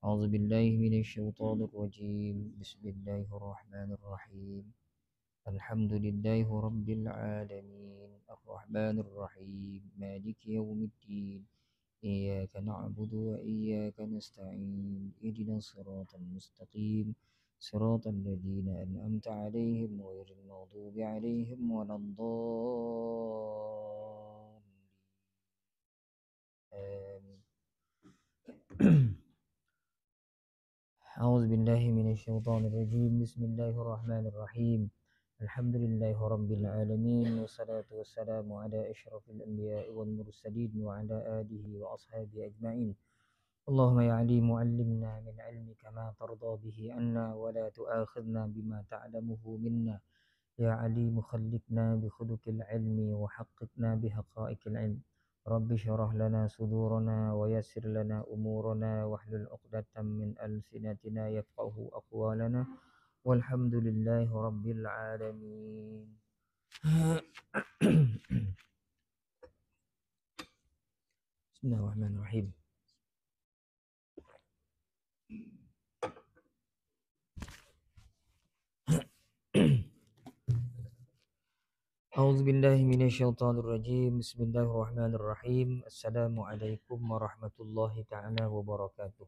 أعوذ بالله من الشيطان الرجيم. بسم الله الرحمن الرحيم. الحمد لله رب العالمين الرحمن الرحيم مالك يوم الدين. إياك نعبد وإياك نستعين اهدنا الصراط المستقيم صراط الذين أنعمت عليهم غير المغضوب عليهم ولا الضالين. آمين. أعوذ بالله من الشيطان الرجيم. بسم الله الرحمن الرحيم. الحمد لله رب العالمين والصلاة والسلام على أشرف الأنبياء والمرسلين وعلى آله وأصحابه أجمعين. اللهم يا عليم علمنا من علمك ما ترضى به عنا ولا تؤاخذنا بما تعلمه منا. يا عليم خلقنا بخلق العلم وحققنا بحقائق العلم. رب اشرح لنا صدورنا ويسر لنا أمورنا واحلل عقدة من ألسنتنا يفقه أقوالنا والحمد لله رب العالمين. بسم الله الرحمن الرحيم. أعوذ بالله من الشيطان الرجيم. بسم الله الرحمن الرحيم. السلام عليكم ورحمة الله تعالى وبركاته.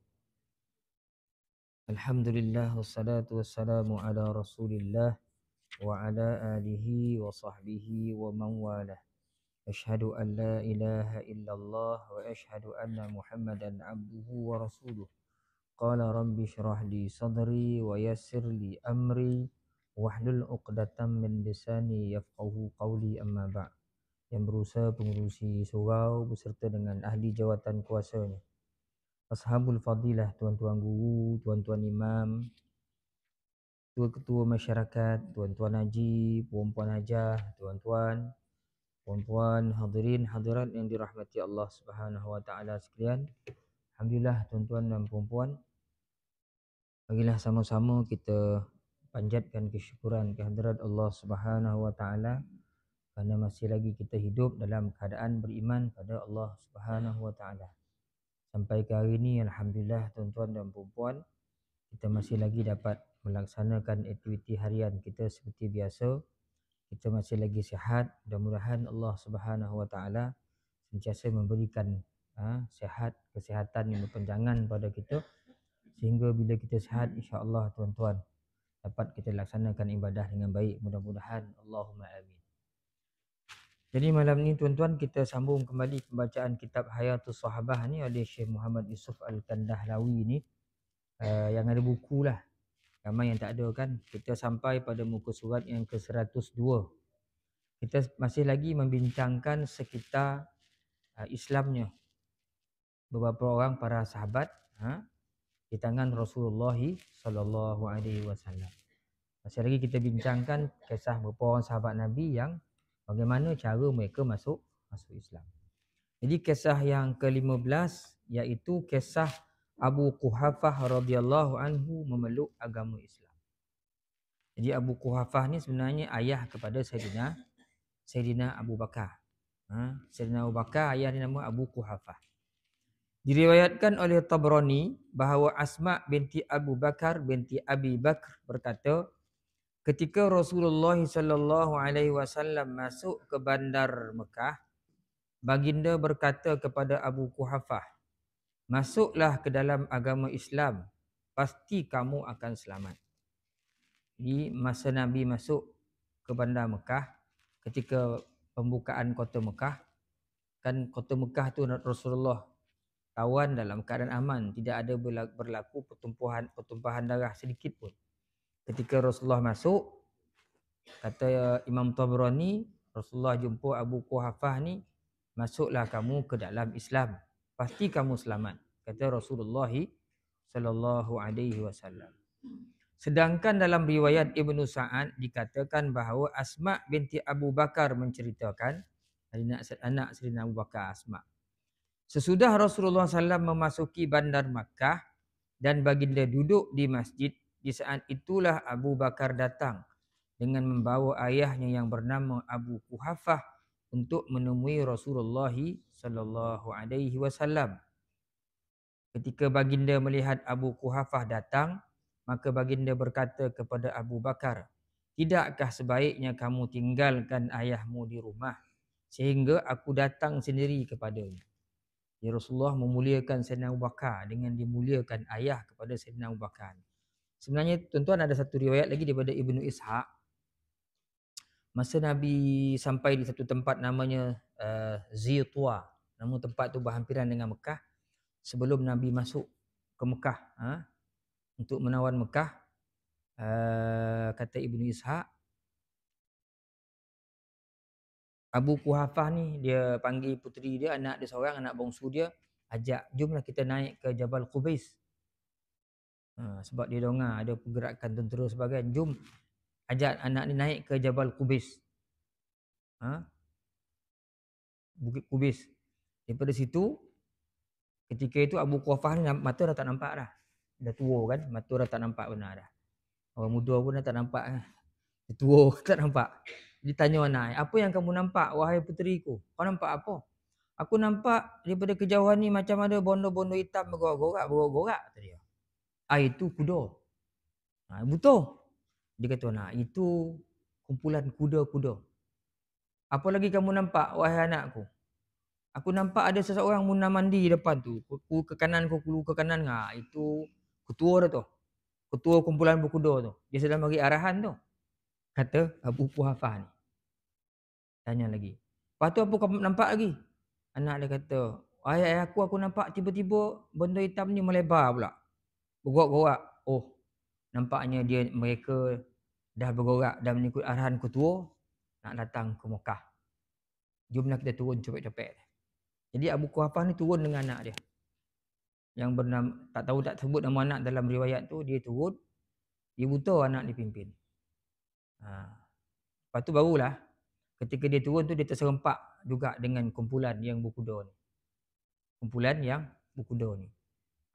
Alhamdulillah wassalatu wassalamu ala Rasulillah wa ala alihi wa sahbihi wa man walah. Asyhadu an la ilaha illallah wa asyhadu anna Muhammadan abduhu wa rasuluh. Qala rabbi shrah li sadri wa yassir li amri wahlul 'uqdatam min lisani yafqahu qawli amma ba'. Yang berusaha pengurusi surau beserta dengan ahli jawatan kuasanya. Ashabul fadilah, tuan-tuan guru, tuan-tuan imam, ketua-ketua masyarakat, tuan-tuan haji, puan-puan hajah, tuan-tuan, puan-puan, hadirin hadirat yang dirahmati Allah Subhanahu wa taala sekalian. Alhamdulillah tuan-tuan dan puan-puan, marilah sama-sama kita panjatkan kesyukuran kehadirat Allah Subhanahu wa taala kerana masih lagi kita hidup dalam keadaan beriman pada Allah Subhanahu wa taala. Sampai ke hari ini alhamdulillah tuan-tuan dan puan-puan, kita masih lagi dapat melaksanakan aktiviti harian kita seperti biasa. Kita masih lagi sihat. Mudah-mudahan Allah Subhanahu wa taala sentiasa memberikan sihat, kesihatan yang berpanjangan pada kita sehingga bila kita sihat insya-Allah tuan-tuan dapat kita laksanakan ibadah dengan baik. Mudah-mudahan Allahumma amin. Jadi malam ni tuan-tuan kita sambung kembali pembacaan kitab Hayatus Sahabah ni oleh Syekh Muhammad Yusuf Al-Kandahlawi ni. Yang ada buku lah. Ramai yang tak ada kan. Kita sampai pada muka surat yang ke-102. Kita masih lagi membincangkan sekitar Islamnya beberapa orang para sahabat di tangan Rasulullah sallallahu alaihi wasallam. Masih lagi kita bincangkan kisah beberapa orang sahabat Nabi yang bagaimana cara mereka masuk Islam. Jadi kisah yang ke-15 iaitu kisah Abu Quhafah radhiyallahu anhu memeluk agama Islam. Jadi Abu Quhafah ni sebenarnya ayah kepada Sayyidina Abu Bakar. Sayyidina Abu Bakar ayah dia nama Abu Quhafah. Diriwayatkan oleh Tabrani bahawa Asma binti Abu Bakar binti Abi Bakr berkata, ketika Rasulullah sallallahu alaihi wasallam masuk ke bandar Mekah, baginda berkata kepada Abu Quhafah, masuklah ke dalam agama Islam, pasti kamu akan selamat. Jadi masa Nabi masuk ke bandar Mekah, ketika pembukaan kota Mekah, kan kota Mekah tu Rasulullah tawan dalam keadaan aman, tidak ada berlaku pertumpahan darah sedikit pun. Ketika Rasulullah masuk, kata Imam Tabrani, Rasulullah jumpa Abu Quhafah ni, masuklah kamu ke dalam Islam, pasti kamu selamat, kata Rasulullah sallallahu alaihi wasallam. Sedangkan dalam riwayat Ibnu Sa'ad dikatakan bahawa Asma binti Abu Bakar menceritakan, anak Sayyidina Abu Bakar Asma, sesudah Rasulullah SAW memasuki bandar Makkah dan baginda duduk di masjid, di saat itulah Abu Bakar datang dengan membawa ayahnya yang bernama Abu Quhafah untuk menemui Rasulullah sallallahu alaihi wasallam. Ketika baginda melihat Abu Quhafah datang, maka baginda berkata kepada Abu Bakar, "Tidakkah sebaiknya kamu tinggalkan ayahmu di rumah sehingga aku datang sendiri kepadanya?" Ya, Rasulullah memuliakan Sayyidina Abu Bakar dengan dimuliakan ayah kepada Sayyidina Abu Bakar. Sebenarnya tuan-tuan ada satu riwayat lagi daripada Ibnu Ishaq. Masa Nabi sampai di satu tempat namanya Zitwa. Nama tempat tu berhampiran dengan Mekah. Sebelum Nabi masuk ke Mekah untuk menawan Mekah, kata Ibnu Ishaq, Abu Quhafah ni dia panggil puteri dia, anak dia seorang, anak bongsu dia, ajak, jomlah kita naik ke Jabal Qubais. Sebab dia dengar ada pergerakan tentera sebagainya, jom ajak anak ni naik ke Jabal Qubais. Bukit Qubais. Daripada situ, ketika itu Abu Quhafah ni mata dah tak nampak dah. Dah tua kan, mata dah tak nampak benar dah. Orang muda pun dah tak nampak. Dia tua tak nampak. Dia tanya anak, "Apa yang kamu nampak wahai puteriku? Kau nampak apa?" "Aku nampak daripada kejauhan ni macam ada bondo-bondo hitam bergorak-gorak," kata dia. Itu kuda. Betul. Dia kata, "Nah, itu kumpulan kuda-kuda." "Apa lagi kamu nampak wahai anakku?" "Aku nampak ada seseorang muna mandi depan tu. Ku ke kanan, ku ke kanan." Itu ketua dia tu. Ketua kumpulan berkuda tu. Dia sedang bagi arahan tu. Kata Abu Quhafah ni. Tanya lagi. "Lepas tu apa kau nampak lagi?" Anak dia kata, "Wahai aku nampak tiba-tiba benda hitam ni melebar pula. Bergorak-gorak." Oh, nampaknya mereka dah bergorak dan mengikut arahan ketua nak datang ke Mekah. Jomlah kita turun cepet-cepet. Jadi Abu Quhafah ni turun dengan anak dia. Yang bernama, tak sebut nama anak dalam riwayat tu, dia turun, dia buta anak dipimpin. Lepas tu barulah ketika dia turun tu dia terserempak juga dengan kumpulan yang berkuda ni. Kumpulan yang berkuda ni.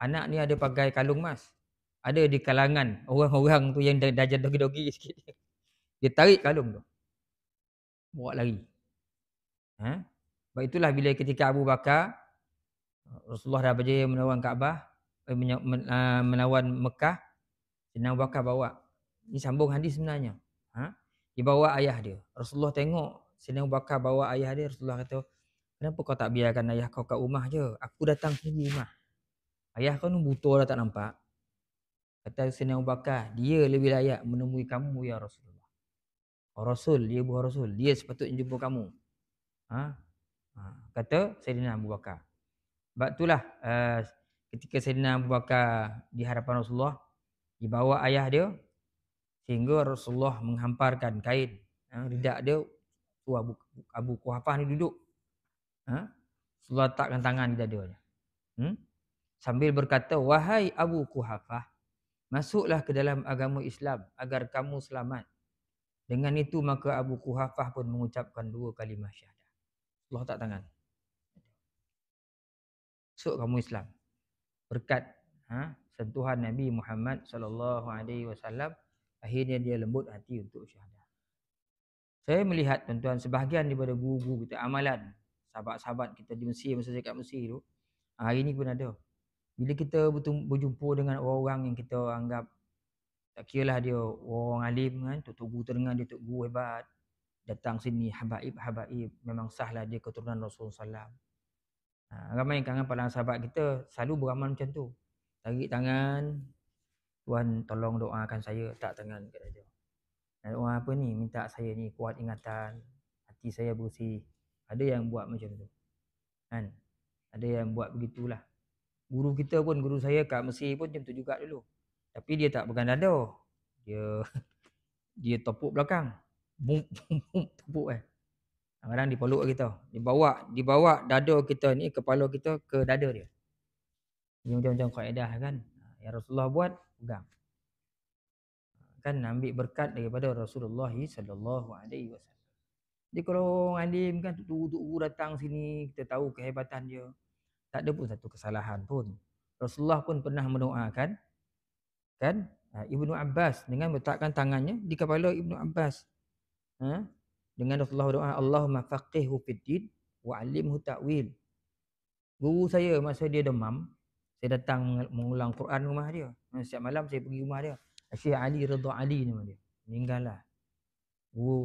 Anak ni ada pakai kalung emas. Ada di kalangan orang-orang tu yang dah dogi-dogi sikit. Dia tarik kalung tu. Bawa lari. Sebab itulah bila ketika Abu Bakar, Rasulullah dah berjaya menawan Kaabah, menawan Mekah, Sayyidina Abu Bakar bawa. Ini sambung hadis sebenarnya. Dia bawa ayah dia. Rasulullah tengok Sayyidina Abu Bakar bawa ayah dia. Rasulullah kata, "Kenapa kau tak biarkan ayah kau kat rumah je? Aku datang sini rumah. Ayah kau ni buta dah tak nampak." Kata Sayyidina Abu Bakar, "Dia lebih layak menemui kamu ya Rasulullah. Rasul, dia buah Rasul. Dia sepatutnya jumpa kamu." Kata Sayyidina Abu Bakar. Sebab itulah ketika Sayyidina Abu Bakar di hadapan Rasulullah, dibawa ayah dia, sehingga Rasulullah menghamparkan kain ridak dia tu. Abu Quhafah ni duduk. Rasulullah letakkan tangan di dadanya. Sambil berkata, "Wahai Abu Quhafah, masuklah ke dalam agama Islam agar kamu selamat." Dengan itu maka Abu Quhafah pun mengucapkan 2 kalimah syahadah. Allah tak tangan. Masuk kamu Islam. Berkat sentuhan Nabi Muhammad sallallahu alaihi wasallam, akhirnya dia lembut hati untuk syahadah. Saya melihat tuan-tuan, sebahagian daripada guru-guru kita, amalan sahabat-sahabat kita di Mesir, masa saya kat Mesir tu, hari ni pun ada. Bila kita berjumpa dengan orang-orang yang kita anggap, tak kiralah dia orang alim kan, tok guru terdengar dia tok guru hebat, datang sini habaib, memang sahlah dia keturunan Rasulullah SAW. Ramai kalangan para sahabat kita selalu beramal macam tu. Tarik tangan, "Tuan tolong doakan saya." Tak tangan kat dia. "Dan doa apa ni? Minta saya ni kuat ingatan, hati saya bersih." Ada yang buat macam tu. Kan? Ada yang buat begitulah. Guru kita pun, guru saya kat Mesir pun macam tu juga dulu. Tapi dia tak pegang dada. Dia topuk belakang. Bum bum bum topuk kadang dipeluk kita. Dibawa dada kita ni, kepala kita ke dada dia. Dia macam-macam kaedah kan. Yang Rasulullah buat, pegang. Kan ambil berkat daripada Rasulullah sallallahu alaihi wasallam. Jadi kalau orang alim kan, tuk-tuk datang sini, kita tahu kehebatan dia. Tak ada pun satu kesalahan pun. Rasulullah pun pernah mendoakan kan Ibnu Abbas dengan meletakkan tangannya di kepala Ibnu Abbas. Dengan Rasulullah berdoa, "Allahumma faqihhu fid din wa 'allimhu ta'wil." Guru saya masa dia demam, Saya datang mengulang Quran rumah dia. Setiap malam saya pergi rumah dia. Syekh Ali Ridha Ali nama dia. Meninggal lah.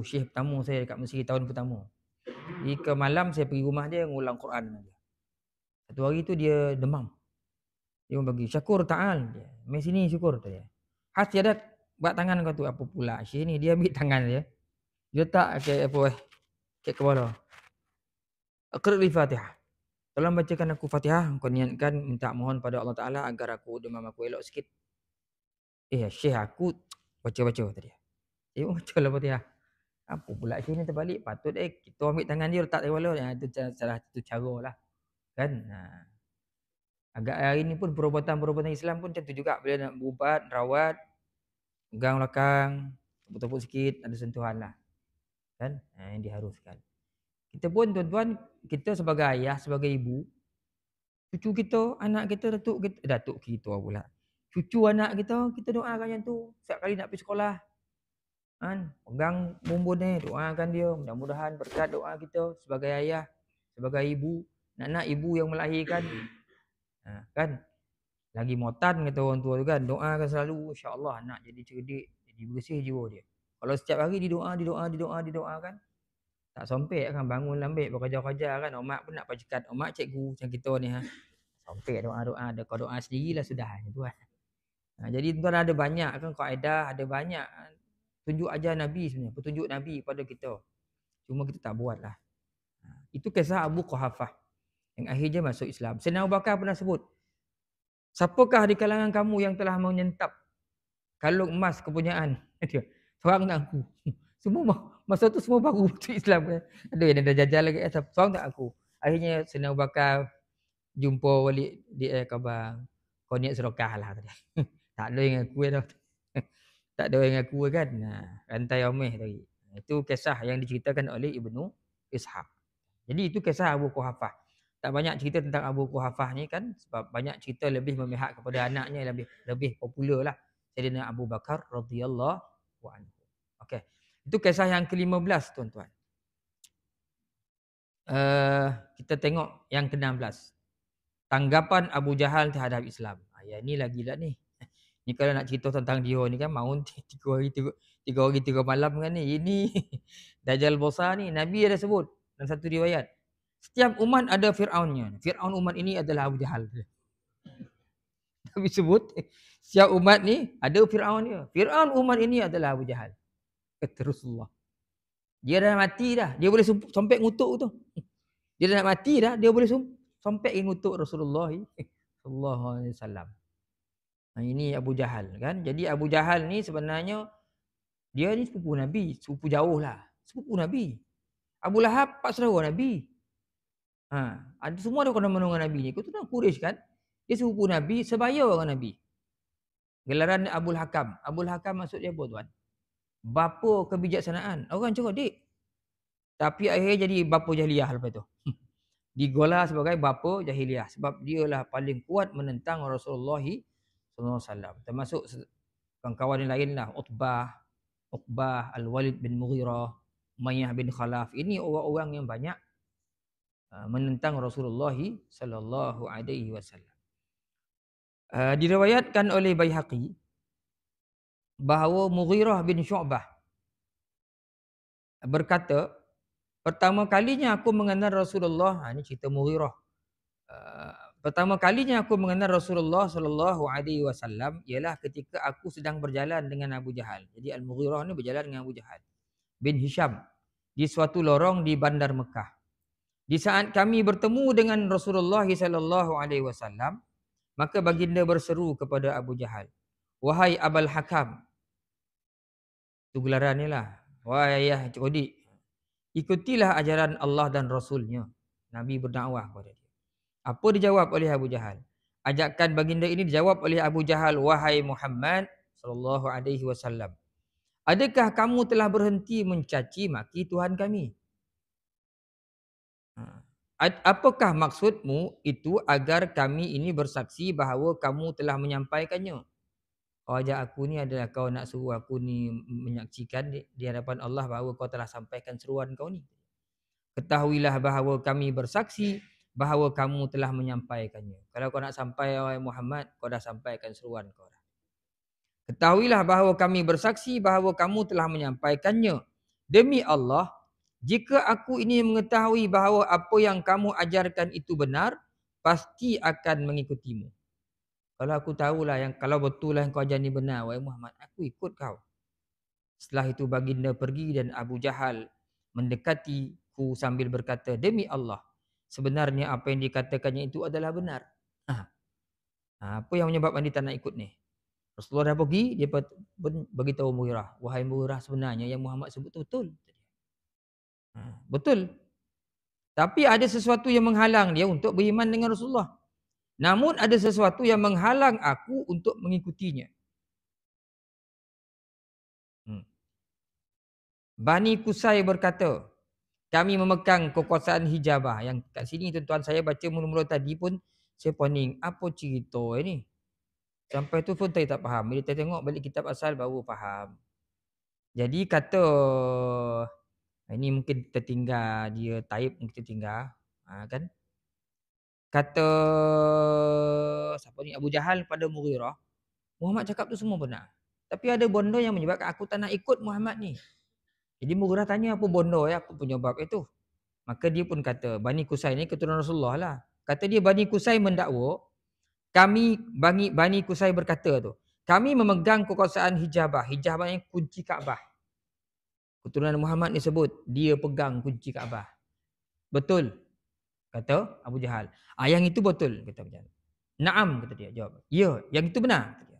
Syekh pertama saya dekat Mesir tahun pertama. Jadi ke malam saya pergi rumah dia mengulang Quran dengan dia. Satu hari tu dia demam. Dia bagi Syakur ta'al. Mai sini Syukur tu dia. Has dia buat tangan kau tu apa pula. Syekh ni dia ambil tangan dia. Dia letak ke apa ke kepala. Aqra' Fatihah. Tolong bacakan aku Fatihah. Kau niatkan minta mohon pada Allah Ta'ala agar aku demam aku elok sikit. Syekh aku baca-baca tadi. Baca lah Fatihah. Apa pula Syekh ni terbalik. Patut kita ambil tangan dia letak di kepala. Itu salah satu cara lah. Kan? Agak hari ni pun perubatan-perubatan Islam pun macam tu juga. Bila nak berubat, rawat, pegang belakang, tepuk-tepuk sikit, ada sentuhan lah. Kan? Yang diharuskan. Kita pun tuan-tuan, kita sebagai ayah, sebagai ibu, cucu kita, anak kita, datuk kita pula. Cucu anak kita doakan macam tu. Setiap kali nak pergi sekolah, kan? Pegang bumbun ni, doakan dia. Mudah-mudahan berkat doa kita sebagai ayah, sebagai ibu, nak ibu yang melahirkan. Kan? Lagi motan kata orang tua tu kan, doakan selalu insya-Allah anak jadi cerdik, jadi bersih jiwa dia. Kalau setiap hari didoakan, tak sompek kan bangun lambat bekerja-kerja kan, omak pun nak pajikat, omak cikgu macam kita ni sompek doa-doa, ada kau doa sendirilah sudah macam tu kan. Jadi tuan ada banyak kan kaedah, ada banyak tunjuk ajar Nabi sebenarnya, petunjuk Nabi pada kita. Cuma kita tak buatlah. Itu kisah Abu Quhafah yang akhirnya masuk Islam. Sayyidina Abu Bakar pernah sebut, siapakah di kalangan kamu yang telah menyentap kalung emas kepunyaan? Seorang tak aku. Semua masa tu semua baru masuk Islam kan. Ada yang dah jajal lagi. Seorang tak aku. Akhirnya Sayyidina Abu Bakar jumpa balik dia khabar. Kau niat sedekah lah tadi. Tak ada yang aku dah. Tak ada yang aku kan. Rantai omeh tadi. Itu kisah yang diceritakan oleh Ibnu Ishaq. Jadi itu kisah Abu Quhafah. Tak banyak cerita tentang Abu Quhafah ni kan, sebab banyak cerita lebih memihak kepada anaknya, lebih popular lah. Sayyidina Abu Bakar radhiyallahu anhu. Okey. Itu kisah yang ke-15 tuan-tuan. Kita tengok yang ke-16. Tanggapan Abu Jahal terhadap Islam. Yang ni lagi lah ni. Ni kalau nak cerita tentang dia ni kan mau 3 hari 3 malam kan ni. Ini Dajjal besar ni Nabi ada sebut dalam satu riwayat. Setiap umat ada Fir'aunnya. Fir'aun umat ini adalah Abu Jahal. Nabi sebut, setiap umat ni ada Fir'aunnya. Fir'aun umat ini adalah Abu Jahal. Kata Rasulullah. Dia dah mati dah. Dia boleh sompek ngutuk tu. Dia dah nak mati dah. Dia boleh sompek ngutuk Rasulullah sallallahu alaihi wasallam. Ini Abu Jahal kan. Jadi Abu Jahal ni sebenarnya dia ni sepupu Nabi. Sepupu jauh lah. Sepupu Nabi. Abu Lahab pak saudara Nabi. Ada semua ada kena-mena Nabi ni. Kau tu nak Quraisy kan? Dia sepupu Nabi, sebaya dengan Nabi. Gelaran Abul Hakam. Abul Hakam maksud dia apa tuan? Bapa kebijaksanaan. Orang cerdik. Tapi akhirnya jadi bapa jahiliah lepas tu. Digola sebagai bapa jahiliah. Sebab dialah paling kuat menentang Rasulullah SAW. Termasuk kawan-kawan yang lain lah. Uqbah, Al-Walid bin Mughirah, Umayyah bin Khalaf. Ini orang-orang yang banyak menentang Rasulullah sallallahu alaihi wasallam. Diriwayatkan oleh Baihaqi bahawa Mughirah bin Syu'bah berkata, pertama kalinya aku mengenal Rasulullah, ini cerita Mughirah. Pertama kalinya aku mengenal Rasulullah sallallahu alaihi wasallam ialah ketika aku sedang berjalan dengan Abu Jahal. Jadi Al-Mughirah ni berjalan dengan Abu Jahal bin Hisham di suatu lorong di bandar Mekah. Di saat kami bertemu dengan Rasulullah sallallahu alaihi wasallam, maka baginda berseru kepada Abu Jahal, "Wahai Abul Hakam." Itu gelaran ni lah. Wahai ayah cerdik, ikutilah ajaran Allah dan Rasulnya. Nabi berdakwah kepada dia. Apa dijawab oleh Abu Jahal? Ajakan baginda ini dijawab oleh Abu Jahal, "Wahai Muhammad sallallahu alaihi wasallam, adakah kamu telah berhenti mencaci maki Tuhan kami? Apakah maksudmu itu agar kami ini bersaksi bahawa kamu telah menyampaikannya?" Kau ajak aku ni adalah kau nak suruh aku ni menyaksikan di hadapan Allah bahawa kau telah sampaikan seruan kau ni. Ketahuilah bahawa kami bersaksi bahawa kamu telah menyampaikannya. Kalau kau nak sampai wahai Muhammad, kau dah sampaikan seruan kau dah. Ketahuilah bahawa kami bersaksi bahawa kamu telah menyampaikannya. Demi Allah, jika aku ini mengetahui bahawa apa yang kamu ajarkan itu benar, pasti akan mengikutimu. Kalau aku tahulah yang kalau betul lah yang kau ajar ni benar, wahai Muhammad, aku ikut kau. Setelah itu baginda pergi dan Abu Jahal mendekatiku sambil berkata, demi Allah, sebenarnya apa yang dikatakannya itu adalah benar. Apa yang menyebabkan dia tak nak ikut ni? Rasulullah dah pergi, dia beritahu Mughirah, wahai Mughirah, sebenarnya yang Muhammad sebut tu betul. Betul. Tapi ada sesuatu yang menghalang dia untuk beriman dengan Rasulullah. Namun ada sesuatu yang menghalang aku untuk mengikutinya. Bani Qusay berkata, kami memegang kekuasaan hijabah. Yang kat sini tuan-tuan saya baca mula-mula tadi pun saya poning, apa cerita ini? Sampai tu pun saya tak faham. Bila saya tengok balik kitab asal baru faham. Jadi kata, ini mungkin tertinggal, dia taib mungkin tertinggal. Kan? Kata siapa ni, Abu Jahal pada Mughirah, Muhammad cakap tu semua benar. Tapi ada bondo yang menyebabkan aku tak nak ikut Muhammad ni. Jadi Mughirah tanya apa bondo ya, apa penyebab itu. Maka dia pun kata, Bani Qusay ni keturunan Rasulullah lah. Kata dia, Bani Qusay mendakwa, Bani Qusay berkata tu, kami memegang kekuasaan hijabah. Hijabah yang kunci Kaabah. Keturunan Muhammad ni sebut, dia pegang kunci Kaabah. Betul, kata Abu Jahal. Yang itu betul, kata Abu Jahal. Naam, kata dia, jawab. Ya, yang itu benar. Kata dia.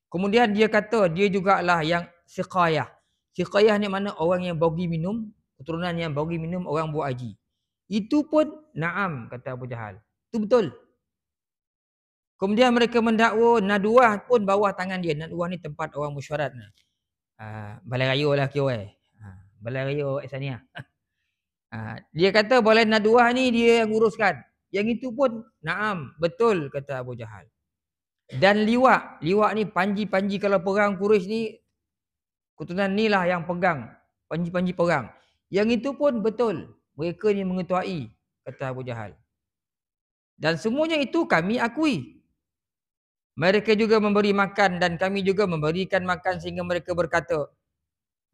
Kemudian dia kata, dia jugalah yang siqayah. Siqayah ni mana orang yang bagi minum, keturunan yang bagi minum orang buat haji. Itu pun naam, kata Abu Jahal. Itu betul. Kemudian mereka mendakwa Naduah pun bawah tangan dia. Naduah ni tempat orang mesyuarat. Balai raya lah kira. Balai raya Ihsaniah. Dia kata boleh Naduah ni dia yang uruskan. Yang itu pun naam, betul, kata Abu Jahal. Dan liwak ni panji-panji kalau perang Quraisy ni, keturunan ni lah yang pegang panji-panji perang. Yang itu pun betul, mereka ni mengetuai, kata Abu Jahal. Dan semuanya itu kami akui. Mereka juga memberi makan dan kami juga memberikan makan sehingga mereka berkata,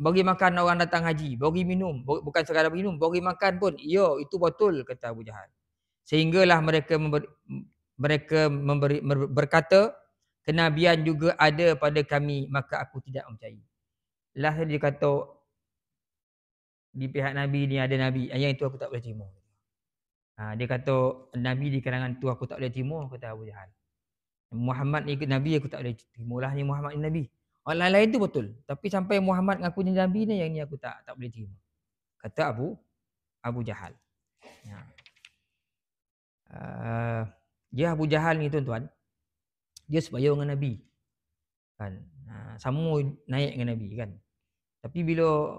bagi makan orang datang haji, bagi minum, bukan sekadar minum, bagi makan pun. Ya, itu betul, kata Abu Jahal. Sehinggalah mereka berkata, kenabian juga ada pada kami, maka aku tidak percaya. Last dia kata, di pihak Nabi ni ada Nabi, yang itu aku tak boleh terima. Dia kata, Nabi di kalangan tu aku tak boleh terima, kata Abu Jahal. Muhammad ni ikut Nabi aku tak boleh terima lah, ni Muhammad ni Nabi. Orang lain tu betul, tapi sampai Muhammad ngaku ni Nabi ni, yang ni aku tak boleh terima, kata Abu Jahal. Dia Abu Jahal ni tuan-tuan, dia sebaya dengan Nabi kan, sama naik dengan Nabi kan. Tapi bila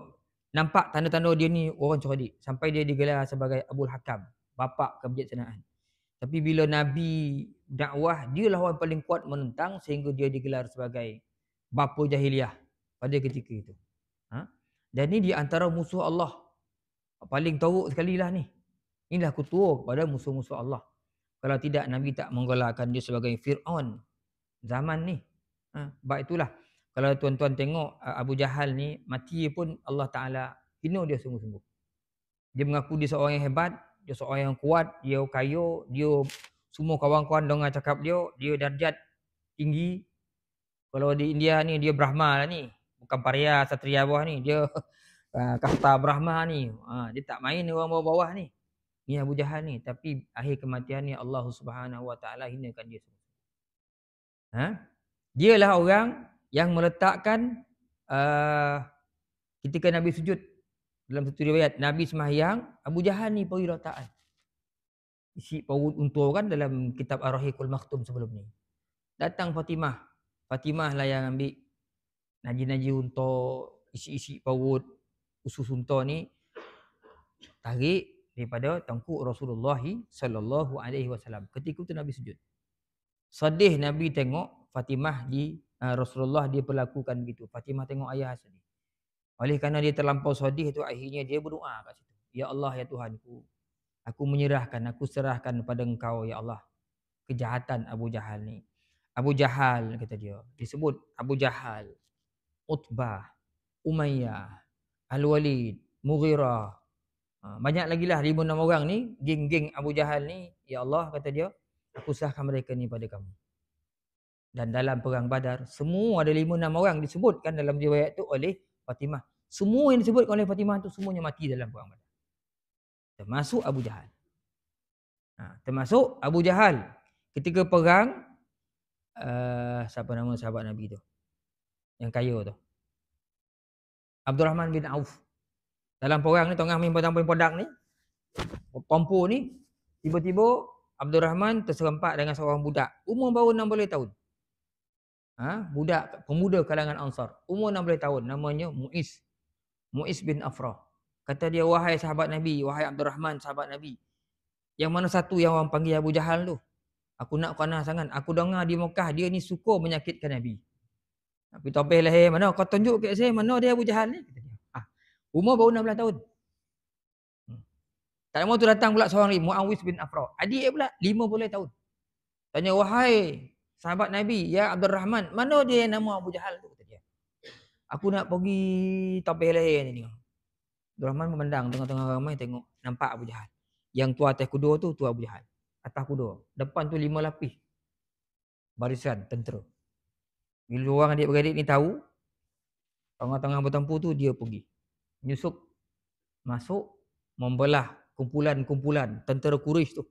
nampak tanda-tanda dia ni orang cerdik, sampai dia digelar sebagai Abul Hakam, bapa kebijaksanaan. Tapi bila Nabi dakwah, dia lah orang paling kuat menentang sehingga dia digelar sebagai bapa jahiliah pada ketika itu. Dan ni di antara musuh Allah. Paling teruk sekali lah ni. Inilah ketua kepada musuh-musuh Allah. Kalau tidak, Nabi tak menggelarkan dia sebagai Fir'aun zaman ni. Sebab itulah, kalau tuan-tuan tengok Abu Jahal ni, mati pun Allah Ta'ala hina dia sungguh-sungguh. Dia mengaku dia seorang yang hebat, dia seorang yang kuat, dia kaya, dia semua kawan-kawan dengar cakap dia darjat tinggi. Kalau di India ni dia Brahma lah ni, bukan Paria Satria bawah ni, dia kasta Brahma ni. Dia tak main orang bawah-bawah ni. Ni Abu Jahal ni, tapi akhir kematiannya Allah Subhanahu Wa Taala hinakan dia. Dialah orang yang meletakkan ketika Nabi sujud. Dalam satu riwayat, Nabi sembahyang, Abu Jahal ni pergi rotaan. Isi paut unta kan dalam kitab Ar-Rahiqul Maktum sebelum ni. Datang Fatimah. Fatimah lah yang ambil naji-naji unta, isi-isi paut, usus unta ni, tarik daripada tangkuk Rasulullah sallallahu alaihi wasallam. Ketika itu Nabi sujud. Sedih Nabi tengok Fatimah Rasulullah dia perlakukan begitu. Fatimah tengok ayah sedih. Oleh kerana dia terlampau sedih tu, akhirnya dia berdoa kat situ. Ya Allah, ya Tuhanku, Aku serahkan pada engkau ya Allah kejahatan Abu Jahal ni. Abu Jahal kata dia. Disebut Abu Jahal, Utbah, Umayyah, Al-Walid, Mughirah. Banyak lagi lah 5-6 orang ni, geng-geng Abu Jahal ni. Ya Allah kata dia, aku serahkan mereka ni pada kamu. Dan dalam perang Badar, semua ada 5-6 orang disebutkan dalam riwayat tu oleh Fatimah. Semua yang disebutkan oleh Fatimah tu semuanya mati dalam perang Badar. Termasuk Abu Jahal. Termasuk Abu Jahal ketika perang siapa nama sahabat Nabi tu? Yang kaya tu. Abdurrahman bin Auf. Dalam perang ni tengah main podang ni, pompo ni, tiba-tiba Abdurrahman terserempak dengan seorang budak. Umur baru 16 tahun. Budak pemuda kalangan Ansar. Umur 16 tahun, namanya Muiz. Muiz bin Afrah. Kata dia, wahai sahabat Nabi, wahai Abdurrahman sahabat Nabi. Yang mana satu yang orang panggil Abu Jahal tu? Aku nak kena sangat. Aku dengar di Mekah dia ni suka menyakitkan Nabi. Tapi topeh lah, mana kau tunjuk kat saya mana dia Abu Jahal ni? Kata dia. Umur baru 16 tahun. Tak lama tu datang pula seorang lagi, Muawiz bin Afrah. Adik dia pula 50 tahun. Tanya, wahai sahabat Nabi, ya Abdurrahman, mana dia yang nama Abu Jahal tu? Kata dia. Aku nak pergi topeh lahir ni. Abdurrahman memandang tengah-tengah ramai, tengok nampak Abu Jahal. Yang tu atas kuda tu Abu Jahal. Atas kuda. Depan tu 5 lapis barisan tentera. Bila orang adik-beradik ni tahu, tengah-tengah bertempur tu dia pergi. Nyusup masuk membelah kumpulan-kumpulan tentera Quraisy tu.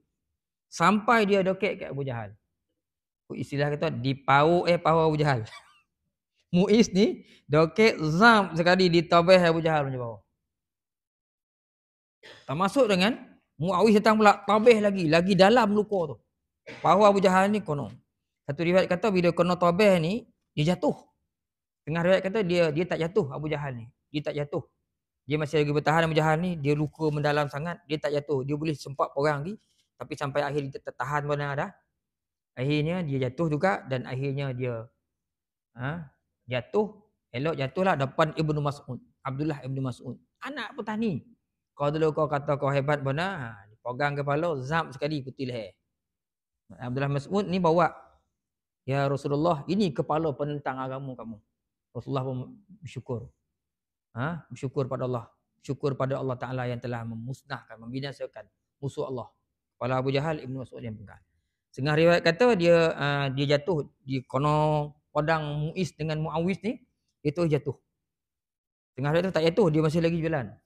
Sampai dia dokek kat Abu Jahal. Istilah kata dipau Abu Jahal. Muiz ni dokek zam sekali ditabeh Abu Jahal macam bawah. Tak masuk dengan Muawiz datang pula tabeh lagi dalam luka tu. Pahu Abu Jahal ni kono. Satu riwayat kata bila kena tabeh ni dia jatuh. Tengah riwayat kata dia tak jatuh Abu Jahal ni. Dia tak jatuh. Dia masih lagi bertahan Abu Jahal ni, dia luka mendalam sangat, dia tak jatuh. Dia boleh sempat perang lagi, tapi sampai akhir dia tertahan mana dah. Akhirnya dia jatuh juga dan akhirnya dia jatuh, elok jatuhlah depan Ibnu Mas'ud, Abdullah Ibnu Mas'ud. Anak petani. Kau dulu kau kata kau hebat benar, pegang kepala zam sekali putih leher. Abdullah Mas'ud ni bawa, ya Rasulullah, ini kepala penentang agama kamu. Rasulullah pun bersyukur. Bersyukur pada Allah. Syukur pada Allah Ta'ala yang telah memusnahkan, membinasakan musuh Allah. Kepala Abu Jahal, Ibnu Mas'ud yang pegang. Setengah riwayat kata dia jatuh di kono podang Muiz dengan Muawiz ni, itu jatuh. Setengah riwayat tu tak jatuh, dia masih lagi jalan.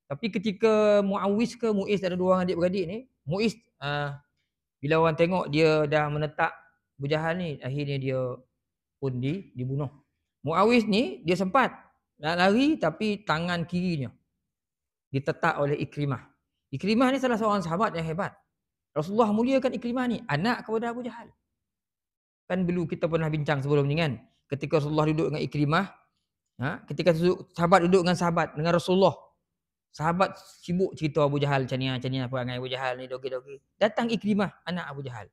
Tapi ketika Muawiz ke Muiz, ada dua orang adik-beradik ni, Muiz bila orang tengok dia dah menetak Abu Jahal ni, akhirnya dia pun dibunuh. Muawiz ni dia sempat nak lari tapi tangan kirinya ditetak oleh Ikrimah. Ikrimah ni salah seorang sahabat yang hebat. Rasulullah muliakan Ikrimah ni, anak kepada Abu Jahal. Kan dulu kita pernah bincang sebelum ni kan, ketika Rasulullah duduk dengan Ikrimah, ketika sahabat duduk dengan sahabat, dengan Rasulullah, sahabat sibuk cerita Abu Jahal, cania perangai Abu Jahal ni, dogi-dogi. Datang Ikrimah, anak Abu Jahal.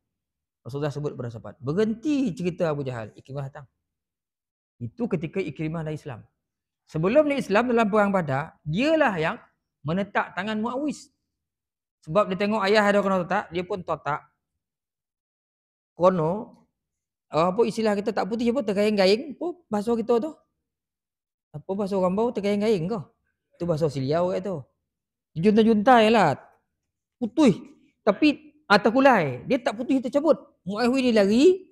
Rasulullah sebut kepada sahabat, berhenti cerita Abu Jahal. Ikrimah datang. Itu ketika Ikrimah dah Islam. Sebelum ni Islam dalam perang Badar, dialah yang menetak tangan Muawiz. Sebab dia tengok ayah ada kena tetak, dia pun totak. Kono, apa istilah kita tak putih apa, tergaying-gaying. Apa bahasa kita tu? Apa bahasa orang bau tergaying-gaying ke? Itu bahasa Siliau kat tu. Junta-juntai lah. Putih. Tapi terkulai. Dia tak putih, tercabut. Muawiz ni lari.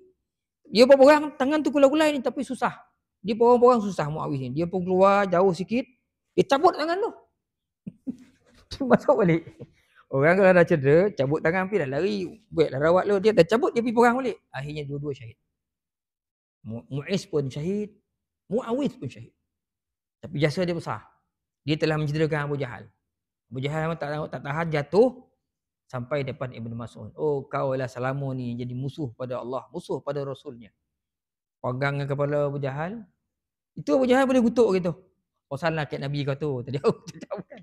Dia berperang, tangan tu kulai-kulai ni tapi susah. Dia porang-porang susah Muawiz ni. Dia pun keluar jauh sikit, dia cabut tangan tu. Dia masuk balik. Orang kalau dah cedera, cabut tangan pergi dah lari, buatlah rawat lu, dia dah cabut, dia pergi perang balik. Akhirnya dua-dua syahid. Muiz pun syahid, Muawiz pun syahid. Tapi jasa dia besar. Dia telah mencederakan Abu Jahal. Abu Jahal tak tahan, jatuh sampai depan Ibnu Mas'ud. Oh, kau lah selama ni jadi musuh pada Allah, musuh pada Rasulnya. Pegang kepala Abu Jahal. Itu Abu Jahal boleh kutuk gitu. Oh salah kat Nabi kau tu. Tadi aku tahu kan.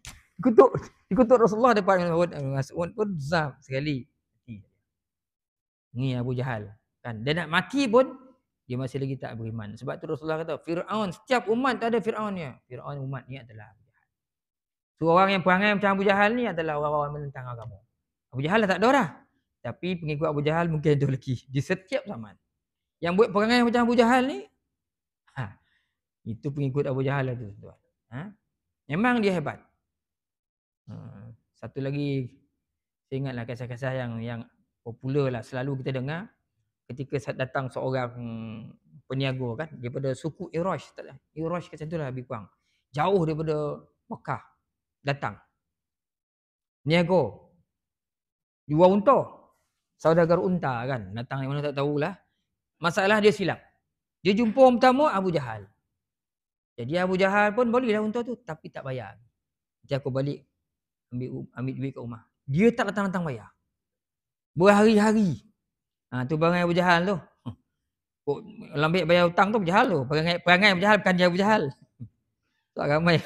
Dikutuk Rasulullah depan Mas'ud pun zam sekali. Ni Abu Jahal. Kan dia nak maki pun dia masih lagi tak beriman. Sebab tu Rasulullah kata, Fir'aun, setiap umat tak ada Fir'aunnya. Fir'aun umat ni adalah Abu Jahal. So orang yang perangai macam Abu Jahal ni adalah orang-orang menentang agama. Abu Jahal dah tak ada dah. Tapi pengikut Abu Jahal mungkin ada lagi di setiap zaman. Yang buat perangai macam Abu Jahal ni, itu pengikut Abu Jahal lah tu tuan. Memang dia hebat. Satu lagi, saya ingatlah kisah-kisah yang popular lah selalu kita dengar ketika datang seorang peniaga kan daripada suku Irosh, Irosh kat situ lah lebih kurang. Jauh daripada Mekah datang. Niaga. Jual unta. Saudagar unta kan, datang dari mana tak tahulah. Masalah dia silap. Dia jumpa orang pertama Abu Jahal. Jadi Abu Jahal pun belilah unta tu tapi tak bayar. Jadi aku balik ambil duit kat rumah. Dia tak datang-datang bayar. Berhari-hari. Tu perangai Abu Jahal tu. Lambat bayar hutang tu Abu Jahal tu. Perangai Abu Jahal bukan dia Abu Jahal. Tu ramai.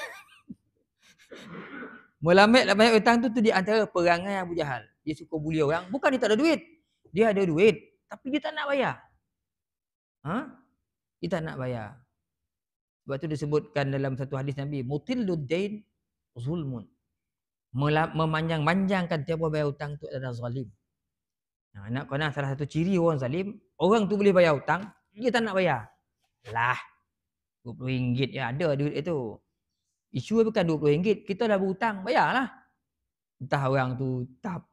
Melambat nak bayar hutang tu di antara perangai Abu Jahal. Dia suka bully orang. Bukan dia tak ada duit. Dia ada duit. Tapi dia tak nak bayar. Dia tak nak bayar. Sebab tu disebutkan dalam satu hadis Nabi. Mutillud dain zulmun. Memanjang-manjangkan tiap bayar hutang tu adalah zalim. Nak kena salah satu ciri orang zalim, orang tu boleh bayar hutang, dia tak nak bayar. Lah, RM20 ya ada duit itu. Isu bukan RM20, kita dah berhutang, bayarlah. Entah orang tu tak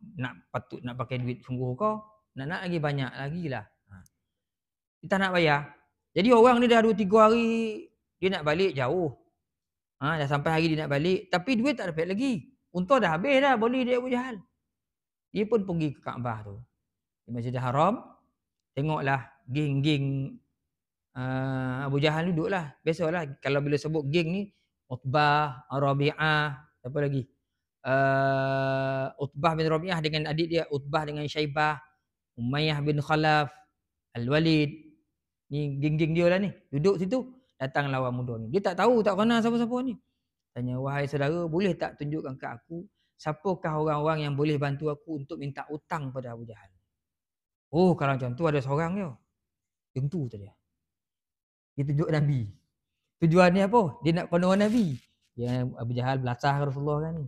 patut nak pakai duit sungguh kau, nak lagi banyak lagi lah. Kita nak bayar. Jadi orang ni dah 2-3 hari dia nak balik jauh. Dah sampai hari dia nak balik, tapi duit tak dapat lagi. Untung dah habis dah beli dia Abu Jahal. Dia pun pergi ke Kaabah tu. Di Masjidil Haram, tengoklah geng-geng Abu Jahal duduklah. Biasalah kalau bila sebut geng ni, Utbah, Rabi'ah, apa lagi? Utbah bin Rabi'ah dengan adik dia, Utbah dengan Syaibah, Umayyah bin Khalaf, Al-Walid. Ni geng-geng dia lah ni. Duduk situ, datang lawan muda ni. Dia tak tahu, tak kenal siapa-siapa ni. Tanya, wahai saudara, boleh tak tunjukkan ke aku siapakah orang-orang yang boleh bantu aku untuk minta hutang pada Abu Jahal? Oh, kalau macam tu ada seorang dia. Yang tu tadi. Dia tunjuk Nabi. Tujuannya apa? Dia nak konon Nabi. Yang Abu Jahal belasah Rasulullah kan ni.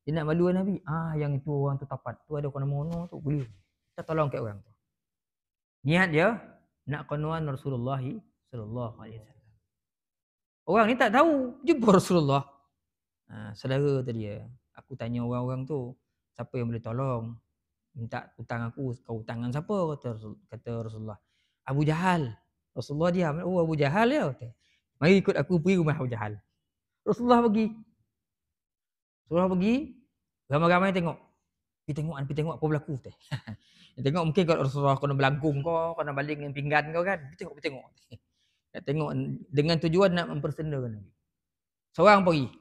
Dia nak malu Nabi. Yang itu orang tu tapat. Tu ada konon tu boleh. Kita tolong kat orang tu. Niat dia nak konon Rasulullah sallallahu alaihi wasallam. Orang ni tak tahu. Jumpa Rasulullah. Saudara tadi ya. Aku tanya orang-orang tu, siapa yang boleh tolong? Minta hutang aku, kau hutangan siapa? Kata Rasulullah. Abu Jahal. Rasulullah diam. Oh, Abu Jahal ya. Mari ikut aku pergi rumah Abu Jahal. Rasulullah pergi. Ramai-ramai tengok. Pergi tengok apa berlaku. Tengok mungkin kalau Rasulullah kena belangkung kau, kena baling dengan pinggan kau kan. Pergi tengok. Nak tengok dengan tujuan nak mempersendakan Nabi. Seorang pergi.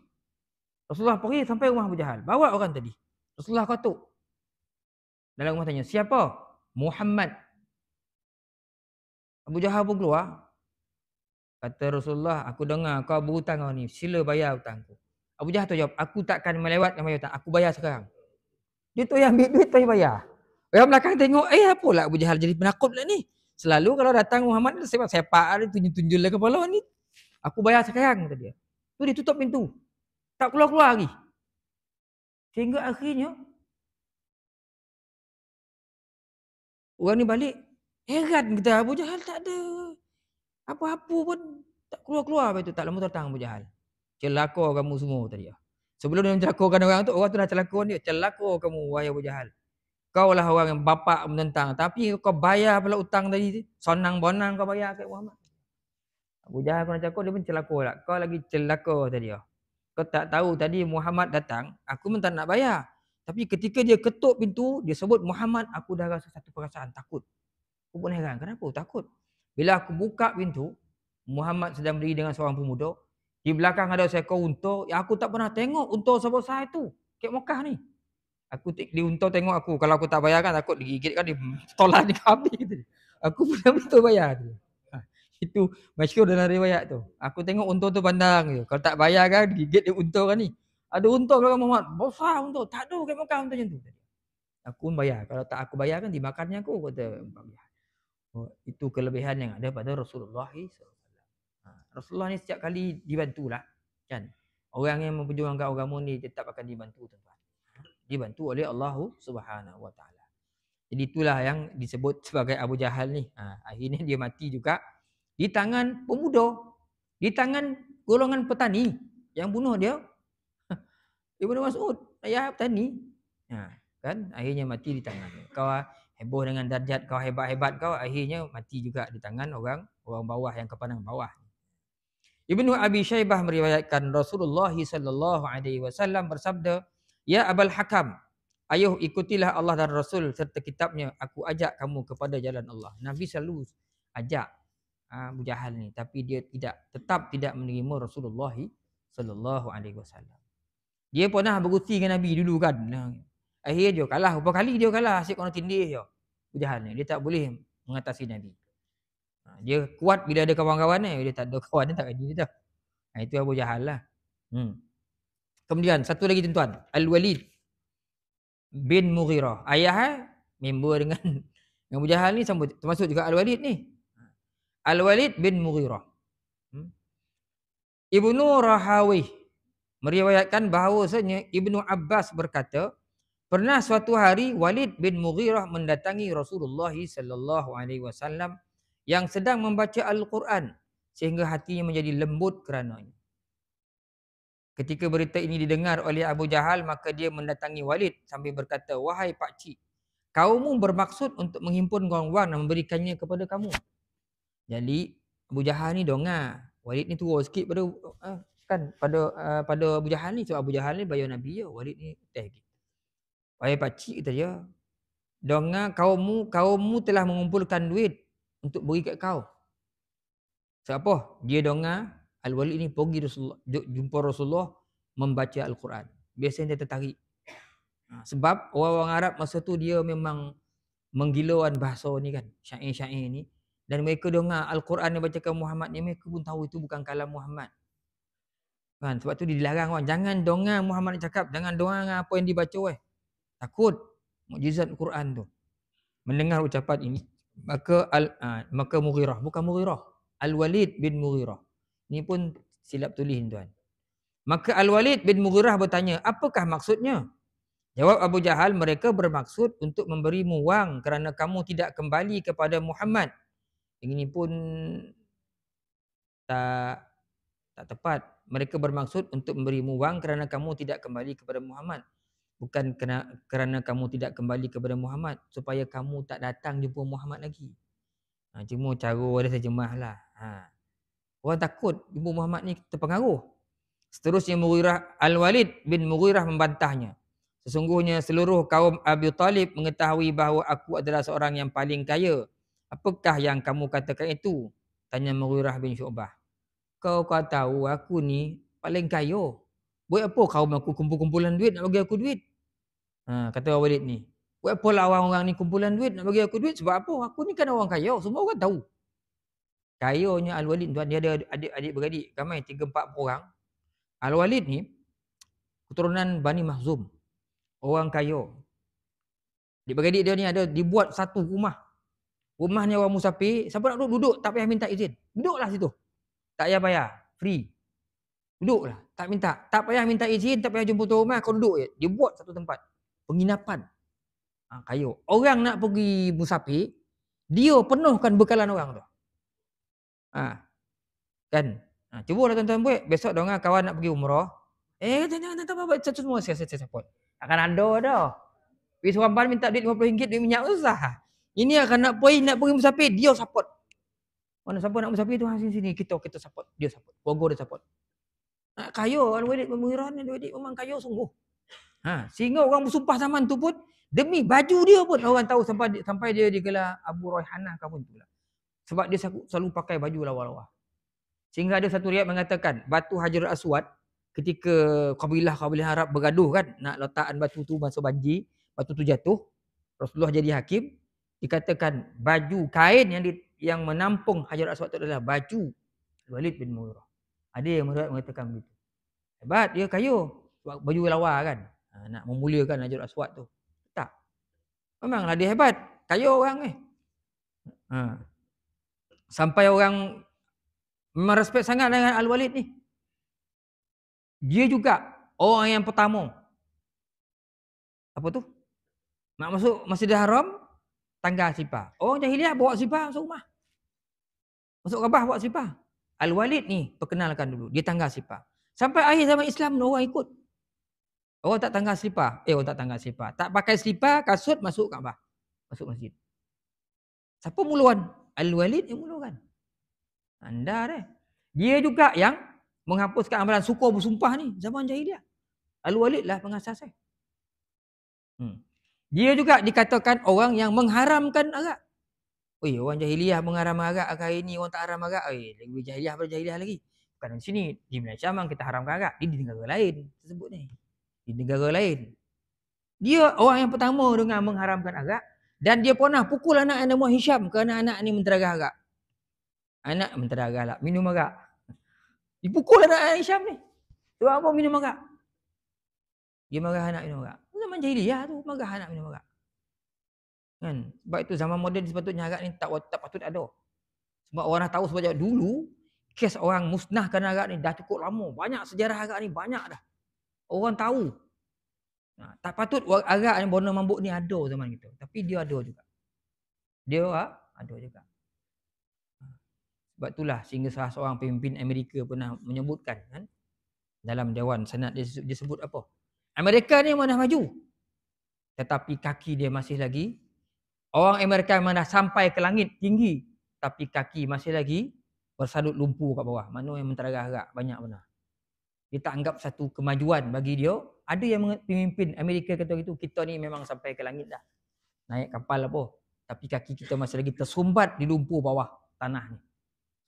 Rasulullah pergi sampai rumah Abu Jahal. Bawa orang tadi. Rasulullah katuk. Dalam rumah tanya, siapa? Muhammad. Abu Jahal pun keluar. Kata Rasulullah, aku dengar kau berhutang kau ni. Sila bayar hutangku. Abu Jahal tu jawab, aku takkan melewatkan bayar hutang. Aku bayar sekarang. Dia tu yang ambil duit tu yang bayar. Orang belakang tengok, apalah Abu Jahal jadi penakut lah ni. Selalu kalau datang Muhammad, sepak dia tunjuk-tunjuk lah kepala ni. Aku bayar sekarang, kata dia. Tu dia tutup pintu. Tak keluar-keluar lagi. Sehingga akhirnya, orang ni balik, heran kita Abu Jahal tak ada apa-apa pun, tak keluar-keluar. Lepas tu tak lama datang Abu Jahal. Celaka kamu semua tadi. Sebelum dia mencelakakan orang tu dah celakakan dia. Celaka kamu wahai Abu Jahal. Kau lah orang yang bapak menentang. Tapi kau bayar pula hutang tadi. Sonang-bonang kau bayar kat Muhammad. Abu Jahal kena cakap dia pun celaka lah. Kau lagi celaka tadi. Kau tak tahu tadi Muhammad datang. Aku pun tak nak bayar. Tapi ketika dia ketuk pintu, dia sebut Muhammad, aku dah rasa satu perasaan takut. Aku pun heran, kenapa takut? Bila aku buka pintu, Muhammad sedang berdiri dengan seorang pemuda. Di belakang ada seekor unta. Yang aku tak pernah tengok unta sebesar itu. Kat Mekah ni. Di unta tengok aku. Kalau aku tak bayar kan takut digigit kan. Dia tolak di kambing. Aku pun betul bayar. Itu masyhur dalam riwayat tu. Aku tengok unta tu pandang. Kalau tak bayar kan digigit dia unta kan ni. Ada unta belakang Muhammad. Besar unta. Tak ada kat Mekah unta macam tu. Aku pun bayar. Kalau tak aku bayar kan dimakannya aku. Kata itu kelebihan yang ada pada Rasulullah SAW. Rasulullah ni setiap kali dibantulah kan. Orang yang memperjuangkan agama ni tetap akan dibantu, tuan-tuan. Dibantu oleh Allah Subhanahu Wa Taala. Jadi itulah yang disebut sebagai Abu Jahal ni. Akhirnya dia mati juga di tangan pemuda, di tangan golongan petani yang bunuh dia. Ibnu Mas'ud, ayah petani. Kan akhirnya mati di tangan. Kau heboh dengan darjat kau, hebat-hebat kau, akhirnya mati juga di tangan orang bawah yang kepandang bawah. Ibnu Abi Syaibah meriwayatkan Rasulullah sallallahu alaihi wasallam bersabda, "Ya Abul Hakam, ayuh ikutilah Allah dan Rasul serta kitabnya, aku ajak kamu kepada jalan Allah." Nabi selalu ajak Abu Jahal ni, tapi dia tetap tidak menerima Rasulullah sallallahu alaihi wasallam. Dia pernah berguti dengan Nabi dulu kan. Akhirnya dia kalah, berapa kali dia kalah, asyik orang tindih dia. Abu Jahal ni, dia tak boleh mengatasi Nabi. Dia kuat bila ada kawan-kawan ni, dia tak ada kawan dia tak ada dia dah. Itu Abu Jahal lah. Kemudian satu lagi tuan-tuan, Al-Walid bin Mughirah. Ayah member dengan Abu Jahal ni termasuk juga Al-Walid ni. Al-Walid bin Mughirah. Ibnu Rahawih meriwayatkan bahawasanya Ibnu Abbas berkata, pernah suatu hari Walid bin Mughirah mendatangi Rasulullah sallallahu alaihi wasallam yang sedang membaca Al-Quran sehingga hatinya menjadi lembut kerananya. Ketika berita ini didengar oleh Abu Jahal, maka dia mendatangi Walid sambil berkata, "Wahai Pak Cik, kaummu bermaksud untuk menghimpun wang-wang dan memberikannya kepada kamu." Jadi Abu Jahal ni dongar. Walid ni turun sikit pada Abu Jahal ni. Sebab Abu Jahal ni bayar Nabi je. Walid ni teh. Wahai Pak Cik, kata dia, dongar kaummu telah mengumpulkan duit untuk beri kat kau. Siapa? Dia dongar Al-Walid ni pergi jumpa Rasulullah membaca Al-Quran. Biasanya dia tertarik. Sebab orang-orang Arab masa tu dia memang menggilauan bahasa ni kan, syair-syair ni. Dan mereka dengar Al-Quran yang bacakan Muhammad ni, mereka pun tahu itu bukan kalam Muhammad. Kan? Sebab tu dia dilarang orang. Jangan dengar Muhammad cakap, jangan dengar apa yang dibaca. Takut mukjizat Al-Quran tu. Mendengar ucapan ini, maka Mughirah, bukan Mughirah, Al-Walid bin Mughirah. Ini pun silap tulis tuan. Maka Al-Walid bin Mughirah bertanya, apakah maksudnya? Jawab Abu Jahal, mereka bermaksud untuk memberimu wang kerana kamu tidak kembali kepada Muhammad. Ini pun tak tepat. Mereka bermaksud untuk memberimu wang kerana kamu tidak kembali kepada Muhammad. Bukan kerana kamu tidak kembali kepada Muhammad, supaya kamu tak datang jumpa Muhammad lagi. Cuma cara dia terjemah lah. Orang takut jumpa Muhammad ni terpengaruh. Seterusnya Al-Walid bin Mughirah membantahnya. Sesungguhnya seluruh kaum Abi Talib mengetahui bahawa aku adalah seorang yang paling kaya. Apakah yang kamu katakan itu? Tanya Mughirah bin Syu'bah. Kau tahu aku ni paling kaya. Buat apa kaum aku kumpul-kumpulan duit nak bagi aku duit? Kata Walid ni. Buat apa lah orang-orang ni kumpulan duit nak bagi aku duit? Sebab apa? Aku ni kan orang kaya. Semua orang tahu. Kayanya Al-Walid tuan, dia ada adik-adik beradik. Ramai 3-4 orang. Al-Walid ni keturunan Bani Makhzum. Orang kaya. Adik-beradik dia ni ada dibuat satu rumah. Rumah ni orang musafir. Siapa nak duduk tak payah minta izin. Duduklah situ. Tak payah bayar. Free. Duduklah. Tak payah minta izin. Tak payah jemput rumah. Kau duduk je. Dia buat satu tempat. Penginapan. Kaya. Orang nak pergi musafir. Dia penuhkan bekalan orang tu. Kan. Cubalah tuan-tuan buat. Besok dengar kawan nak pergi umrah. Jangan buat semua saya support. Akan ada dah. Pergi Suramban minta duit RM50, duit minyak usah. Ini akan nak pergi musafir, dia support. Mana siapa nak musafir tu sini kita support, dia support. Bogor dia support. Kaya Al-Walid bin Mughirah ni duit memang kaya sungguh. Sehingga orang bersumpah zaman tu pun demi baju dia pun orang tahu sampai dia digelar Abu Raihanah kamu tu lah. Sebab dia selalu pakai baju lawa-lawa. Sehingga ada satu riwayat mengatakan batu Hajarul Aswad ketika kabilah Arab bergaduh kan nak letakkan batu tu masa banjir, batu tu jatuh, Rasulullah jadi hakim, dikatakan baju kain yang menampung Hajarul Aswad itu adalah baju Walid bin Mughirah. Ada yang mengatakan begitu. Hebat, dia kaya sebab baju lawa kan. Nak memuliakan Hajarul Aswad tu. Tak. Memanglah dia hebat, kaya orang ni. Sampai orang memang respect sangat dengan Al-Walid ni. Dia juga orang yang pertama. Apa tu? Nak masuk Masjidil Haram, tangga sipar. Orang jahiliah bawa sipar masuk rumah. Masuk Kaabah bawa sipar. Al-Walid ni perkenalkan dulu, dia tangga sipar. Sampai akhir zaman Islam orang ikut. Orang tak tangga selipar. Orang tak tangga selipar. Tak pakai selipar, kasut masuk Kaabah. Masuk masjid. Siapa muluan? Al-Walid yang muluan. Anda deh. Dia juga yang menghapuskan amalan syukur bersumpah ni zaman jahiliah. Al-Walid lah pengasasnya. Dia juga dikatakan orang yang mengharamkan arak. Orang jahiliah mengharam arak, hari ini orang tak haram arak. Lebih jahiliah daripada jahiliah lagi. Bukan di sini. Di Malaysia memang kita haramkan arak. Di negara lain tersebut ni. Di negara lain. Dia orang yang pertama dengan mengharamkan arak. Dan dia pernah pukul anak yang nama Hisham kerana anak ni menteragah arak. Anak menteragah arak, minum arak. Dipukul anak Hisham ni. Tu apa minum arak? Dia marah anak minum arak. Zaman jahiliah tu marah anak minum arak. Kan? Sebab itu zaman moden sepatutnya arak ni tak patut ada. Sebab orang tahu sebab dulu kes orang musnahkan arak ni dah cukup lama. Banyak sejarah arak ni, banyak dah. Orang tahu. Tak patut arak ni, bona mabuk ni ada zaman kita. Tapi dia ada juga. Dia ada juga. Sebab itulah sehingga salah seorang pemimpin Amerika pernah menyebutkan kan, dalam Dewan Senat dia sebut apa? Amerika ni memang dah maju. Tetapi kaki dia masih lagi, orang Amerika memang dah sampai ke langit tinggi, tapi kaki masih lagi bersalut lumpur kat bawah. Mana yang menteragah arak banyak benar. Dia tak anggap satu kemajuan bagi dia. Ada yang pemimpin Amerika kata gitu, kita ni memang sampai ke langit dah. Naik kapal apa. Tapi kaki kita masih lagi tersumbat di lumpur bawah tanah ni.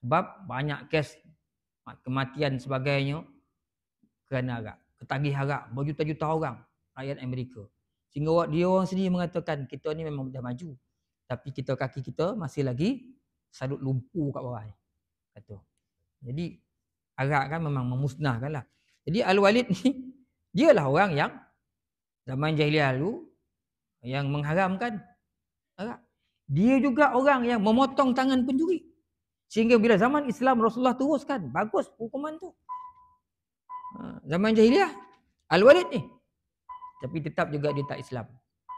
Sebab banyak kes kematian sebagainya kerana arak. Ketagih arak berjuta-juta orang rakyat Amerika. Sehingga dia orang sendiri mengatakan kita ni memang dah maju. Tapi kaki kita masih lagi salut lumpur kat bawah ni. Kata. Jadi arak kan memang memusnahkan lah. Jadi Al-Walid ni dialah orang yang zaman jahiliah lalu yang mengharamkan arak. Dia juga orang yang memotong tangan pencuri. Sehingga bila zaman Islam Rasulullah teruskan, bagus hukuman tu. Zaman jahiliah Al-Walid ni. Tapi tetap juga dia tak Islam.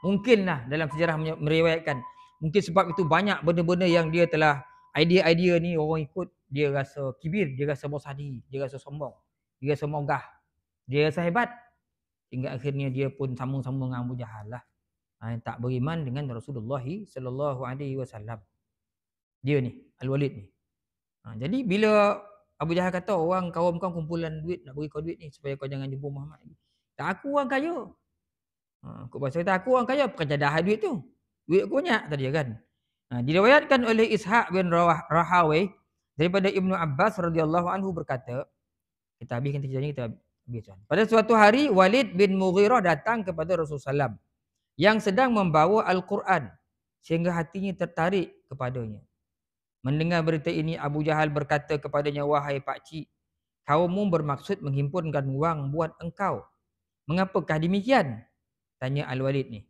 Mungkinlah dalam sejarah meriwayatkan, mungkin sebab itu banyak benda-benda yang dia telah idea-idea ni orang ikut, dia rasa kibir, dia rasa bos hadi, dia rasa sombong, dia rasa mogah, dia rasa hebat. Hingga akhirnya dia pun sama-sama dengan Abu Jahal lah. Tak beriman dengan Rasulullah sallallahu alaihi wasallam. Dia ni, Al-Walid ni. Jadi bila Abu Jahal kata orang kaum kau kumpulan duit nak bagi kau duit ni supaya kau jangan jumpa Muhammad lagi. Tak, aku orang kaya. Kau bahasa kata aku orang kaya, bukan jadah duit tu. Duit aku banyak tadi kan. Diriwayatkan oleh Ishaq bin Rahawai daripada Ibnu Abbas radhiyallahu anhu berkata, kita habiskan ceritanya, kita habiskan. Pada suatu hari Walid bin Mughirah datang kepada Rasulullah SAW yang sedang membawa Al-Quran sehingga hatinya tertarik kepadanya. Mendengar berita ini, Abu Jahal berkata kepadanya, wahai pakcik, kaummu bermaksud menghimpunkan wang buat engkau. Mengapakah demikian? Tanya Al-Walid ni.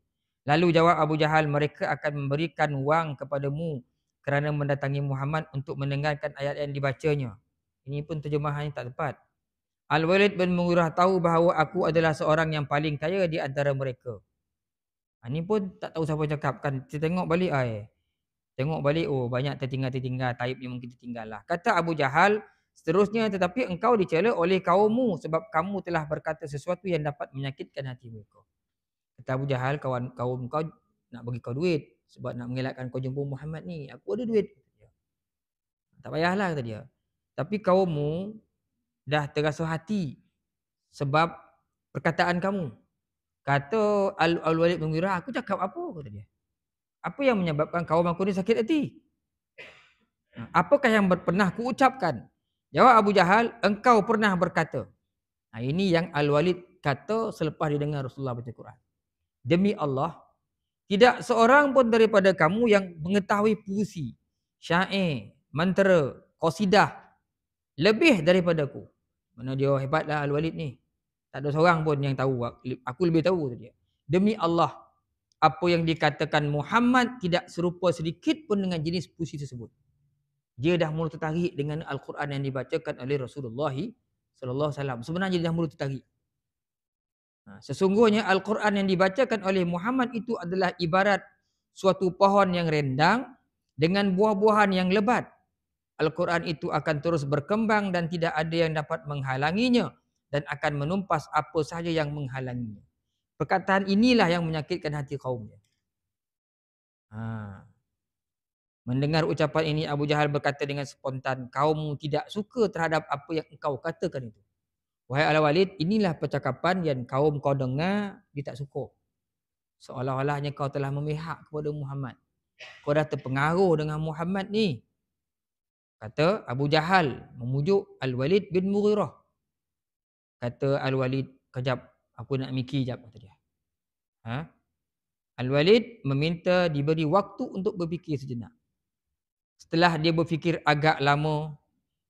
Lalu jawab Abu Jahal, mereka akan memberikan wang kepadamu kerana mendatangi Muhammad untuk mendengarkan ayat yang dibacanya. Ini pun terjemahan yang tak tepat. Al-Walid bin Mughirah tahu bahawa aku adalah seorang yang paling kaya di antara mereka. Ini pun tak tahu siapa cakap kan. Kita tengok balik Tengok balik, banyak tertinggal. Taib ni mungkin tertinggal lah. Kata Abu Jahal, seterusnya, tetapi engkau dicela oleh kaummu sebab kamu telah berkata sesuatu yang dapat menyakitkan hati mereka. Kata Abu Jahal, kaum kau nak bagi kau duit sebab nak mengelakkan kau jumpa Muhammad ni. Aku ada duit. Tak payahlah, kata dia. Tapi kaummu dah terasa hati sebab perkataan kamu. Kata Al-Walid bin Mughirah, aku cakap apa? Kata dia. Apa yang menyebabkan kaum aku ni sakit hati? Apakah yang pernah kuucapkan? Jawab Abu Jahal, engkau pernah berkata. Ini yang Al-Walid kata selepas dia dengar Rasulullah baca Quran. Demi Allah, tidak seorang pun daripada kamu yang mengetahui puisi, syair, mantra, qasidah lebih daripadaku. Mana dia hebatlah Al-Walid ni. Tak ada seorang pun yang tahu. Aku lebih tahu dia. Demi Allah, apa yang dikatakan Muhammad tidak serupa sedikit pun dengan jenis puisi tersebut. Dia dah mula tertarik dengan Al-Quran yang dibacakan oleh Rasulullah sallallahu alaihi wasallam. Sebenarnya lidah mulut tertarik. Sesungguhnya Al-Quran yang dibacakan oleh Muhammad itu adalah ibarat suatu pohon yang rendang dengan buah-buahan yang lebat. Al-Quran itu akan terus berkembang dan tidak ada yang dapat menghalanginya dan akan menumpas apa sahaja yang menghalanginya. Perkataan inilah yang menyakitkan hati kaumnya. Mendengar ucapan ini, Abu Jahal berkata dengan spontan, kaummu tidak suka terhadap apa yang engkau katakan itu. Wahai Al-Walid, inilah percakapan yang kaum kau dengar, dia tak suka. Seolah-olahnya kau telah memihak kepada Muhammad. Kau dah terpengaruh dengan Muhammad ni. Kata Abu Jahal memujuk Al-Walid bin Mughirah. Kata Al-Walid, kejap, aku nak mikir jap, kata dia. Al-Walid meminta diberi waktu untuk berfikir sejenak. Setelah dia berfikir agak lama,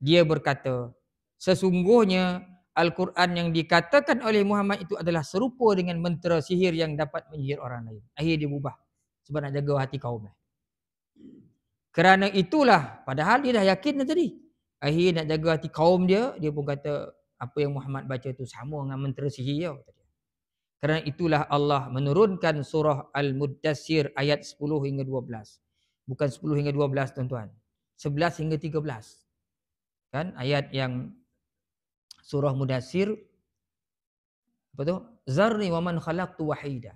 dia berkata, sesungguhnya Al-Quran yang dikatakan oleh Muhammad itu adalah serupa dengan mentera sihir yang dapat menyihir orang lain. Akhirnya dia berubah sebab nak jaga hati kaum. Kerana itulah, padahal dia dah yakin dah tadi. Akhirnya nak jaga hati kaum dia pun kata apa yang Muhammad baca itu sama dengan mentera sihir. Kerana itulah Allah menurunkan surah Al-Muddassir ayat 10 hingga 12. Bukan 10 hingga 12 tuan-tuan. 11 hingga 13. Kan ayat yang surah Mudassir apa tu? Zarni wa man khalaqtu wahida.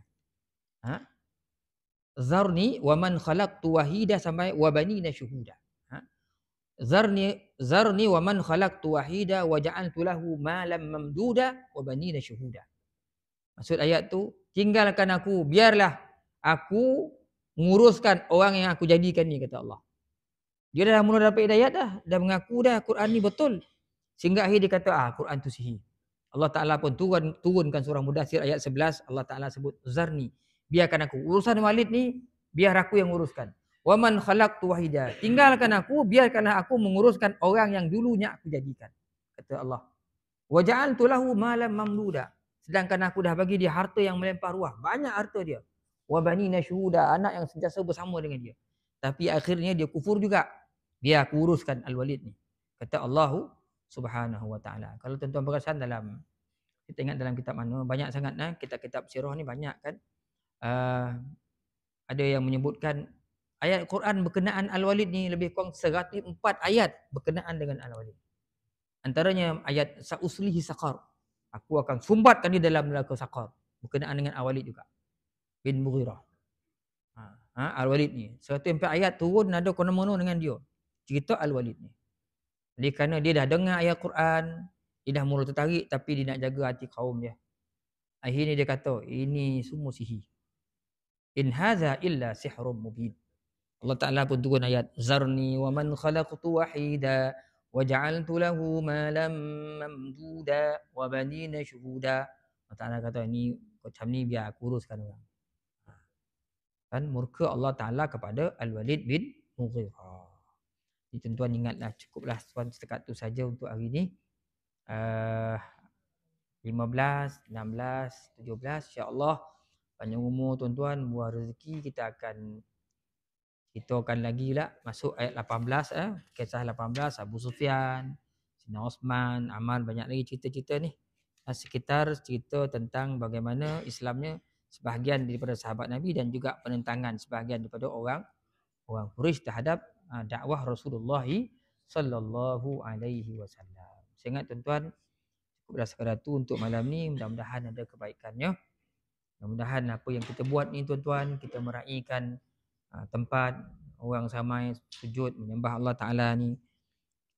Zarni wa man khalaqtu wahida sampai wa banina syuhuda. Zarni wa man khalaqtu wahida wa ja'altu lahu malam mamduda wa banina syuhuda. Maksud ayat tu, tinggalkan aku, biarlah aku menguruskan orang yang aku jadikan ni, kata Allah. Dia dah mula dapat hidayat dah mengaku dah Quran ni betul. Sehingga akhir dia kata, Quran tu sihir. Allah Ta'ala pun turunkan surah Mudassir ayat 11, Allah Ta'ala sebut, Zarni, biarkan aku. Urusan Walid ni, biar aku yang uruskan. Wa man khalaqtu wahida. Tinggalkan aku, biarkanlah aku menguruskan orang yang dulunya aku jadikan. Kata Allah. Wa ja'altu lahu malam mamduda. Sedangkan aku dah bagi dia harta yang melempar ruah. Banyak harta dia. Wa banina syuhuda. Anak yang sentiasa bersama dengan dia. Tapi akhirnya dia kufur juga. Biar aku uruskan Al-Walid ni. Kata Allah Subhanahu wa ta'ala. Kalau tuan-tuan perasan dalam, kita ingat dalam kitab mana, banyak sangat kitab-kitab sirah ni banyak kan. Ada yang menyebutkan ayat Quran berkenaan Al-Walid ni lebih kurang 104 ayat berkenaan dengan Al-Walid. Antaranya ayat sa'uslihi saqar. Aku akan sumbatkan dia dalam neraka saqar. Berkenaan dengan Al-Walid juga. Bin Mughirah. Al-Walid ni. 104 ayat turun ada kono-mono dengan dia. Cerita Al-Walid ni. Oleh kerana dia dah dengar ayat Quran, dia dah mula tertarik tapi dia nak jaga hati kaum dia. Akhirnya dia kata, ini semua sihir. In haza illa sihrum mubin. Allah Ta'ala pun turun ayat, Zarni wa man khalaqtu wahida wa ja'altu lahu malam mamduda wa banina syuhuda. Allah Ta'ala kata, ini macam ni biar aku uruskan orang. Kan murka Allah Ta'ala kepada Al-Walid bin Mughirah. Jadi tuan-tuan ingatlah, cukuplah tuan setakat tu saja untuk hari ni. 15, 16, 17 insya-Allah panjang umur tuan-tuan, buah rezeki. Kita akan ceritakan lagi lah masuk ayat 18 kisah 18 Abu Sufyan, Sina Osman, Ammar, banyak lagi cerita-cerita ni. Sekitar cerita tentang bagaimana Islamnya sebahagian daripada sahabat Nabi dan juga penentangan sebahagian daripada orang Quraisy terhadap dakwah Rasulullah sallallahu alaihi wasallam. Saya ingat tuan-tuan, cukuplah sekadar tu untuk malam ni. Mudah-mudahan ada kebaikannya. Mudah-mudahan apa yang kita buat ni tuan-tuan, kita meraihkan tempat orang ramai sujud menyembah Allah Ta'ala ni,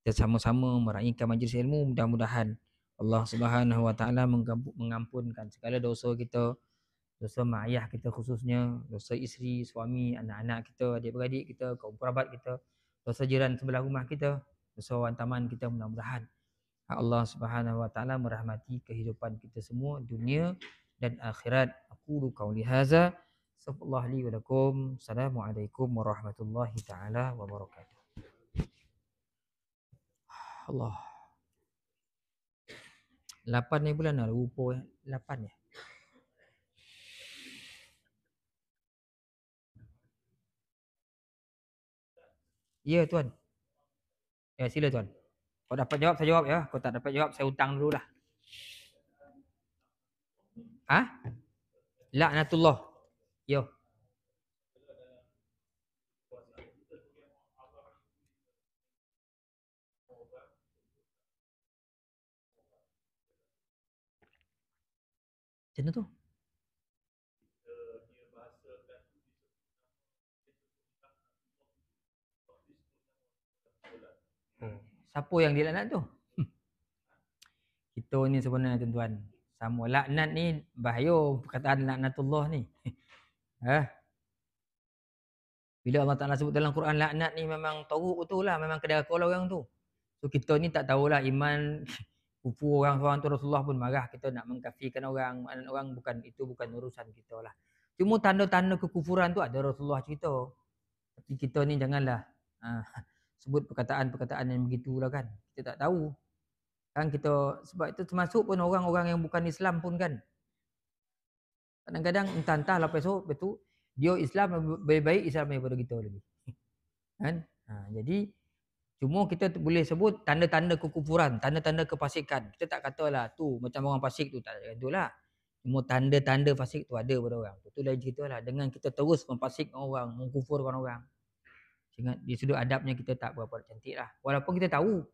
kita sama-sama meraihkan majlis ilmu. Mudah-mudahan Allah Subhanahu Wa Ta'ala mengampunkan segala dosa kita, dosa mak ayah kita khususnya, dosa isteri, suami, anak-anak kita, adik-beradik kita, kaum kerabat kita, dosa jiran sebelah rumah kita, dosa orang taman kita. Mudah-mudahan Allah Subhanahu Wa Ta'ala merahmati kehidupan kita semua dunia dan akhirat. Aku qauli hadza, astaghfirullah li wa lakum. Assalamualaikum warahmatullahi taala wabarakatuh. Allah. 8 ni bulan dah lupa 8 ya. Ya tuan. Ya sila tuan. Kau dapat jawab, saya jawab ya. Kau tak dapat jawab, saya hutang dulu lah. Ah? Laknatullah. Yo. Macam tu. Siapa yang dilaknat tu? Kita ni sebenarnya tuan-tuan. Sama laknat ni bahaya perkataan laknatullah ni. Ha? Bila Allah Ta'ala sebut dalam Quran laknat ni memang teruk betul lah. Memang kedai kau orang tu. So kita ni tak tahulah iman kufur orang tu Rasulullah pun marah. Kita nak mengkafirkan orang. Orang bukan urusan kita lah. Cuma tanda-tanda kekufuran tu ada Rasulullah cerita. Tapi kita ni janganlah sebut perkataan-perkataan yang begitulah kan. Kita tak tahu. Kan kita, sebab itu termasuk pun orang-orang yang bukan Islam pun kan. Kadang-kadang entah-entah lah lepas tu dia Islam lebih baik Islam daripada kita lagi. Kan? Jadi cuma kita boleh sebut tanda-tanda kekufuran, tanda-tanda kefasikan. Kita tak katalah tu macam orang fasik tu, tak itulah. Cuma tanda-tanda fasik tu ada pada orang. Itu lain ceritalah. Dengan kita terus memfasikkan orang, mengkufurkan orang. Ingat di sudut adabnya kita tak berapa cantik lah. Walaupun kita tahu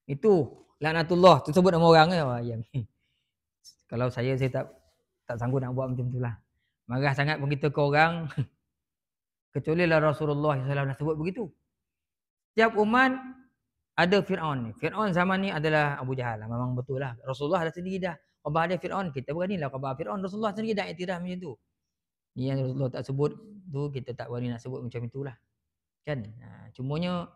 itu laknatullah tu sebut nama orang yang kalau saya tak sanggup nak buat macam itulah. Marah sangat pun kita ke orang. Kecuali lah Rasulullah SAW nak sebut begitu. Setiap umat ada Fir'aun. Fir'aun zaman ni adalah Abu Jahal. Memang betul lah. Rasulullah dah sendiri dah khabar ada Fir'aun. Kita beranilah khabar Fir'aun. Rasulullah sendiri dah iktiraf macam tu. Ni yang Rasulullah tak sebut tu, kita tak berani nak sebut macam itulah. Kan? Cumanya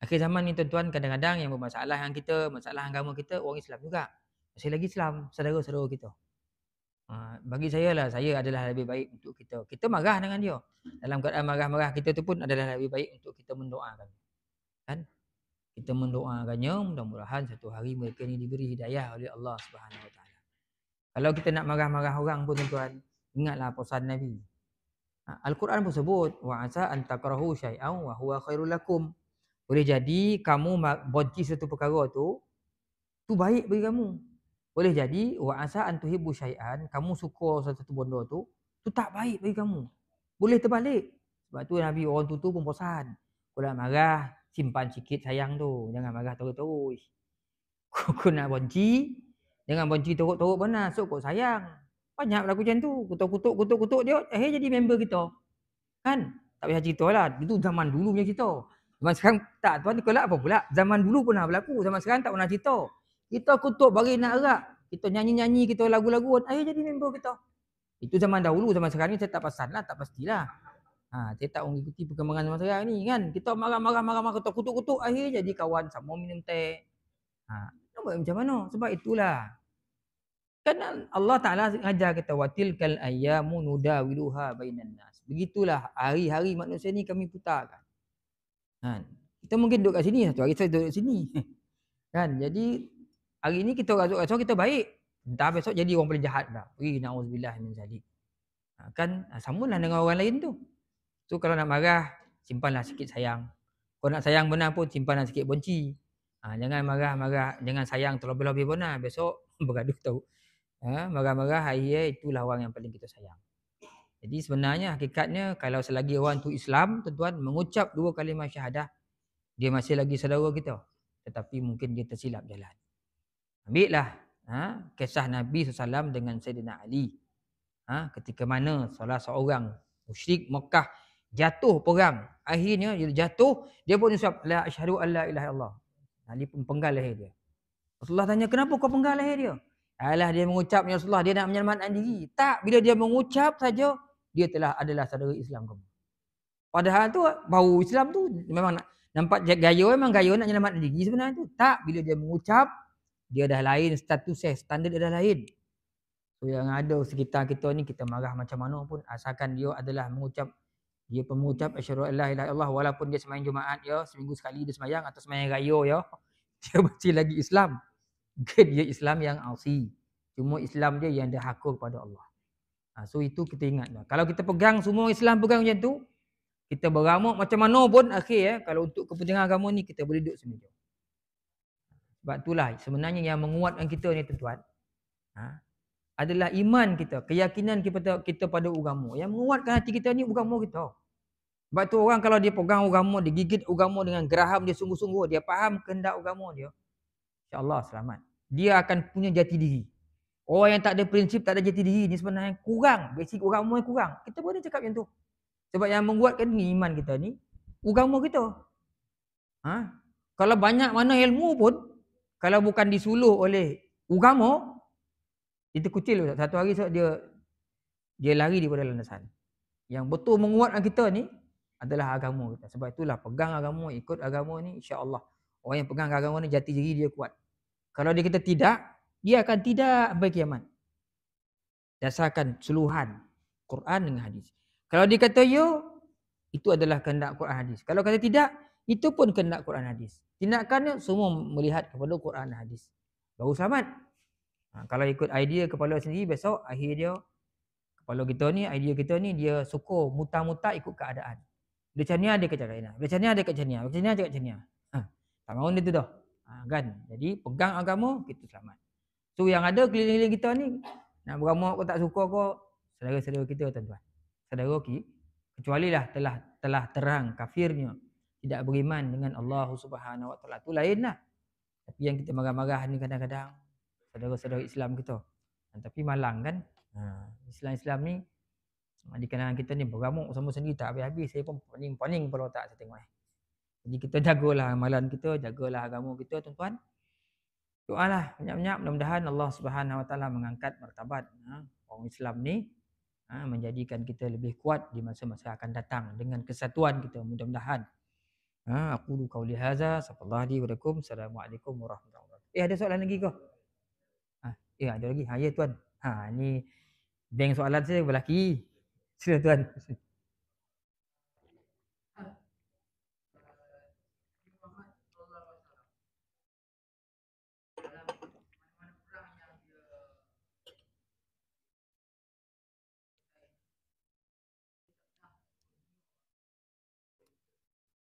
akhir zaman ni tuan-tuan, kadang-kadang yang bermasalah dengan kita, masalah agama kita, orang Islam juga. Masih lagi Islam, saudara-saudara kita. Bagi saya lah, saya adalah lebih baik untuk kita. Kita marah dengan dia. Dalam keadaan marah-marah kita tu pun adalah lebih baik untuk kita mendoakan. Kan? Kita mendoakannya, mudah-mudahan satu hari mereka ni diberi hidayah oleh Allah Subhanahu Wa Taala. Kalau kita nak marah-marah orang pun tuan-tuan, ingatlah pesan Nabi. Al-Quran pun sebut, wa asa an takrahu syai'an wa huwa khairul lakum. Boleh jadi kamu benci satu perkara tu baik bagi kamu. Boleh jadi wa asa an tuhibbu syai'an, kamu suka satu benda tu tak baik bagi kamu. Boleh terbalik. Sebab tu Nabi orang tu pun bosan. Kalau marah, simpan sikit sayang tu. Jangan marah terus-terus. Kau nak benci, jangan benci teruk-teruk benar. So kau sayang. Banyak berlaku macam tu. Kutuk-kutuk dia, jadi member kita. Kan? Tak payah cerita lah. Itu zaman dulu punya cerita. Zaman sekarang tak. Tuan ni kelak apa pula? Zaman dulu pernah berlaku. Zaman sekarang tak pernah cerita. Kita kutuk bagi nak erat. Kita nyanyi-nyanyi, kita lagu-lagu. Jadi member kita. Itu zaman dahulu. Zaman sekarang ni saya tak pasal lah. Tak pastilah. Saya tak mengikuti perkembangan zaman sekarang ni kan. Kita marah-marah, kita kutuk-kutuk. Akhirnya jadi kawan sama minum teh. Macam mana? Sebab itulah. Kan Allah Ta'ala ajar kita. Watilkal ayyamu nudawiluha bainan nas. Begitulah hari-hari manusia ni kami putarkan. Kita mungkin duduk kat sini. Satu hari saya duduk kat sini. Kan? Jadi hari ni kita rasa kita baik. Entah besok jadi orang paling jahat dah. Pergi na'udzubillah min zalik. Kan samalah dengan orang lain tu. So kalau nak marah, simpanlah sikit sayang. Kalau nak sayang benar pun simpanlah sikit benci. Jangan marah-marah, jangan sayang terlebih-lebih benar. Besok bergaduh tahu. Marah-marah akhirnya itulah orang yang paling kita sayang. Jadi sebenarnya hakikatnya kalau selagi orang tu Islam, tuan-tuan, mengucap 2 kalimah syahadah, dia masih lagi saudara kita. Tetapi mungkin dia tersilap jalan. Ambillah kisah Nabi SAW dengan Sayyidina Ali. Ketika mana salah seorang musyrik Mekah jatuh perang. Akhirnya dia jatuh, dia pun ucap la asyhadu an la ilaha illallah. Ali pun penggal leher dia. Rasulullah tanya, kenapa kau penggal leher dia? Alah, dia mengucap, ya Rasulullah, dia nak menyelamatkan diri. Tak, bila dia mengucap saja, dia adalah saudara Islam kamu. Padahal tu baru Islam tu memang nampak gaya, memang gaya nak menyelamatkan diri sebenarnya tu. Tak, bila dia mengucap, dia dah lain statusnya, standard dia dah lain. So yang ada sekitar kita ni, kita marah macam mana pun, asalkan dia adalah mengucap, dia pengucap asyhadu an la ilaha illallah, walaupun dia sembahyang Jumaat ya, seminggu sekali dia sembahyang atau sembahyang raya ya, dia masih lagi Islam. Mungkin dia Islam yang asi. Cuma Islam dia yang dah hakul kepada Allah. So itu kita ingat. Kalau kita pegang, semua Islam pegang macam tu, kita beramuk macam mana pun akhir kalau untuk kepentingan agama ni kita boleh duduk semeja. Sebab itulah sebenarnya yang menguatkan kita ni tuan-tuan, adalah iman kita, keyakinan kita pada agama. Yang menguatkan hati kita ni agama kita. Sebab tu orang kalau dia pegang agama, dia gigit agama dengan geraham dia sungguh-sungguh, dia faham kehendak agama dia, insya-Allah selamat. Dia akan punya jati diri. Orang yang tak ada prinsip, tak ada jati diri ni sebenarnya kurang, basic agama yang kurang. Kita boleh cakap macam tu. Sebab yang menguatkan ni iman kita ni agama kita. Kalau banyak mana ilmu pun, kalau bukan disuluh oleh agama, itu kucil. Satu hari dia lari daripada landasan. Yang betul menguatkan kita ni adalah agama kita. Sebab itulah pegang agama, ikut agama ni, insya-Allah. Orang yang pegang agama ni jati diri dia kuat. Kalau dia kata tidak, dia akan tidak sampai kiamat. Dasarkan suluhan Quran dengan hadis. Kalau dia kata ya, itu adalah kehendak Quran hadis. Kalau kata tidak, itu pun kehendak Quran hadis. Tindakannya semua melihat kepada Quran hadis. Baru selamat. Kalau ikut idea kepala sendiri, besok akhir dia kepala kita ni, idea kita ni dia sukur mutar-mutar ikut keadaan. Dia macam ni ada ke macam ni? Macam ni ada ke macam ni? Macam ni ada ke macam ni? Tak mahu dia tu dah. Kan? Jadi pegang agama, kita selamat. So yang ada keliling-keliling kita ni, nak beramak kau tak suka kau, saudara-saudara kita tuan-tuan. Saudara kita, kecuali lah telah terang kafirnya, tidak beriman dengan Allah Subhanahu Wa Taala. Itu lain lah. Tapi yang kita marah-marah ni kadang-kadang saudara-saudara Islam kita. Tapi malang kan? Islam ni di kalangan kita ni beramuk sama sendiri tak habis-habis. Saya pun paning kepala otak saya tengok. Jadi kita jagalah amalan kita, jagalah agama kita tuan-tuan. Doalah banyak-banyak, mudah-mudahan Allah Subhanahu Wa Taala mengangkat martabat orang Islam ni, menjadikan kita lebih kuat di masa-masa akan datang dengan kesatuan kita, mudah-mudahan. Aku qauli hadza, sallallahu alaihi wasallam. Assalamualaikum warahmatullahi wabarakatuh. Ada soalan lagi ke? Ada lagi. Ya tuan. Ni bank soalan saya berlaki. Sila tuan.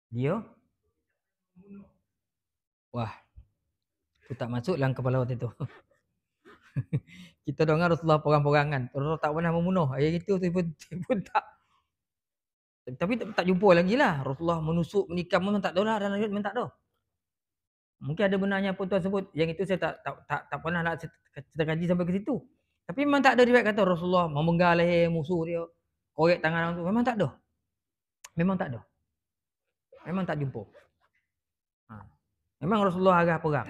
Dia? Wah. Itu tak masuk dalam kepala waktu itu. Kita dengar Rasulullah perang-perangan. Rasulullah tak pernah membunuh. Ayat itu pun tak. Tapi tak jumpa lagi lah. Rasulullah menusuk, menikam memang tak tahu lah. Dalam ayat memang tak tahu. Mungkin ada benarnya pun tuan sebut. Yang itu saya tak pernah nak kita kaji sampai ke situ. Tapi memang tak ada riwayat kata Rasulullah memenggal leher musuh dia, korek tangan orang tu. Memang tak ada. Memang tak ada. Memang tak jumpa. Memang Rasulullah agak perang.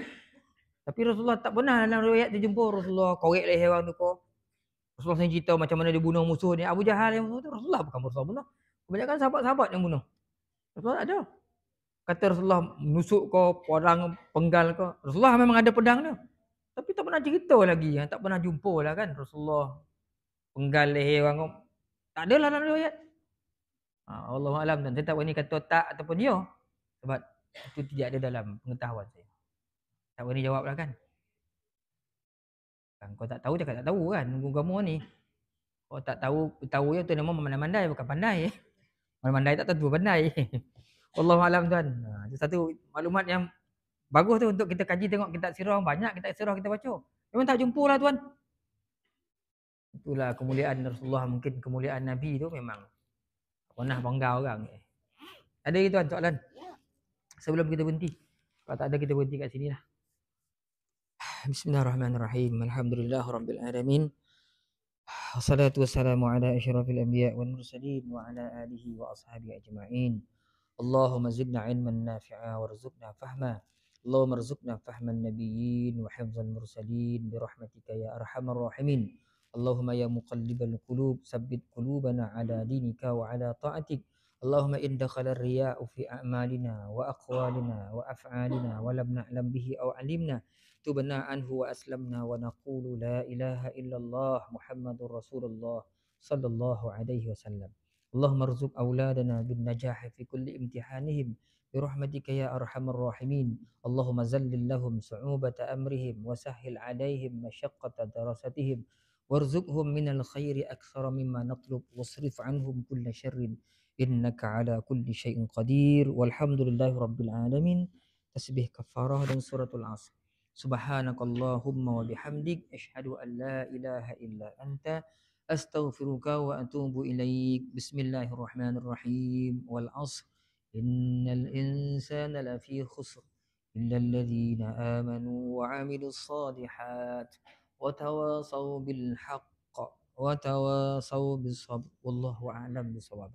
Tapi Rasulullah tak pernah dalam riwayat dia jumpa Rasulullah korek leher orang tu kau. Rasulullah sendiri cerita macam mana dia bunuh musuh ni. Abu Jahal yang bunuh tu Rasulullah, bukan Rasulullah bunuh. Kebanyakan sahabat-sahabat yang bunuh. Rasulullah ada. Kata Rasulullah menusuk kau, pedang penggal kau. Rasulullah memang ada pedang dia. Tapi tak pernah cerita lagi. Tak pernah jumpa lah kan Rasulullah penggal leher orang kau. Tak ada lah dalam riwayat. Allahualam. Dan saya tak berani kata tak ataupun ya. Sebab itu tidak ada dalam pengetahuan saya. Tak berani jawab lah kan. Kau tak tahu cakap tak tahu kan. Agama ni. Kau tak tahu ya tu nama mandai-mandai bukan pandai. Mandai tak tentu pandai. Allahualam tuan. Itu satu maklumat yang bagus tu untuk kita kaji, tengok kitab sirah banyak, kitab sirah kita baca. Memang tak jumpa lah tuan. Itulah kemuliaan Rasulullah, mungkin kemuliaan Nabi tu memang pernah bangga orang. Ada lagi tuan soalan? Sebelum kita berhenti. Kalau tak ada kita berhenti kat sini lah. Bismillahirrahmanirrahim. Alhamdulillahirabbil alamin. Wassalatu wassalamu ala asyrafil anbiya wal mursalin wa ala alihi wa ashabihi ajma'in. Allahumma zidna ilman nafi'a warzuqna fahma. Allahumma rzuqna fahman nabiyyin wa hifzal mursalin birahmatika ya arhamar rahimin. Allahumma ya muqallibal qulub sabbit qulubana ala dinika wa ala ta'atik. Allahumma in dakhala ar-riya'u fi a'malina wa aqwalina wa af'alina wa lam na'lam bihi aw 'alimna tubna anhu wa aslamna wa naqulu la ilaha illallah Muhammadur Rasulullah sallallahu alaihi wasallam. Allahumma rzuq auladana bin najah fi kulli imtihanihim birahmatika ya arhamar rahimin. Allahumma zallil lahum su'ubata amrihim wa sahhil alaihim masyaqqata darasatihim warzuqhum minal khairi aktsara mimma natlub wasrif anhum kulla syarrin innaka ala kulli syai'in qadir. Walhamdulillahi rabbil alamin. Tasbih kafarah dan suratul Asr. Subhanakallahumma wa bihamdik asyhadu an la ilaha illa anta astaghfiruka wa atubu ilaik. Bismillahirrahmanirrahim. Wal 'ashr innal insana lafi khusr illa alladhina amanu wa 'amilus shalihat wa tawasaw bil haqq wa tawasaw bis sabr. Wallahu a'lam bissawab.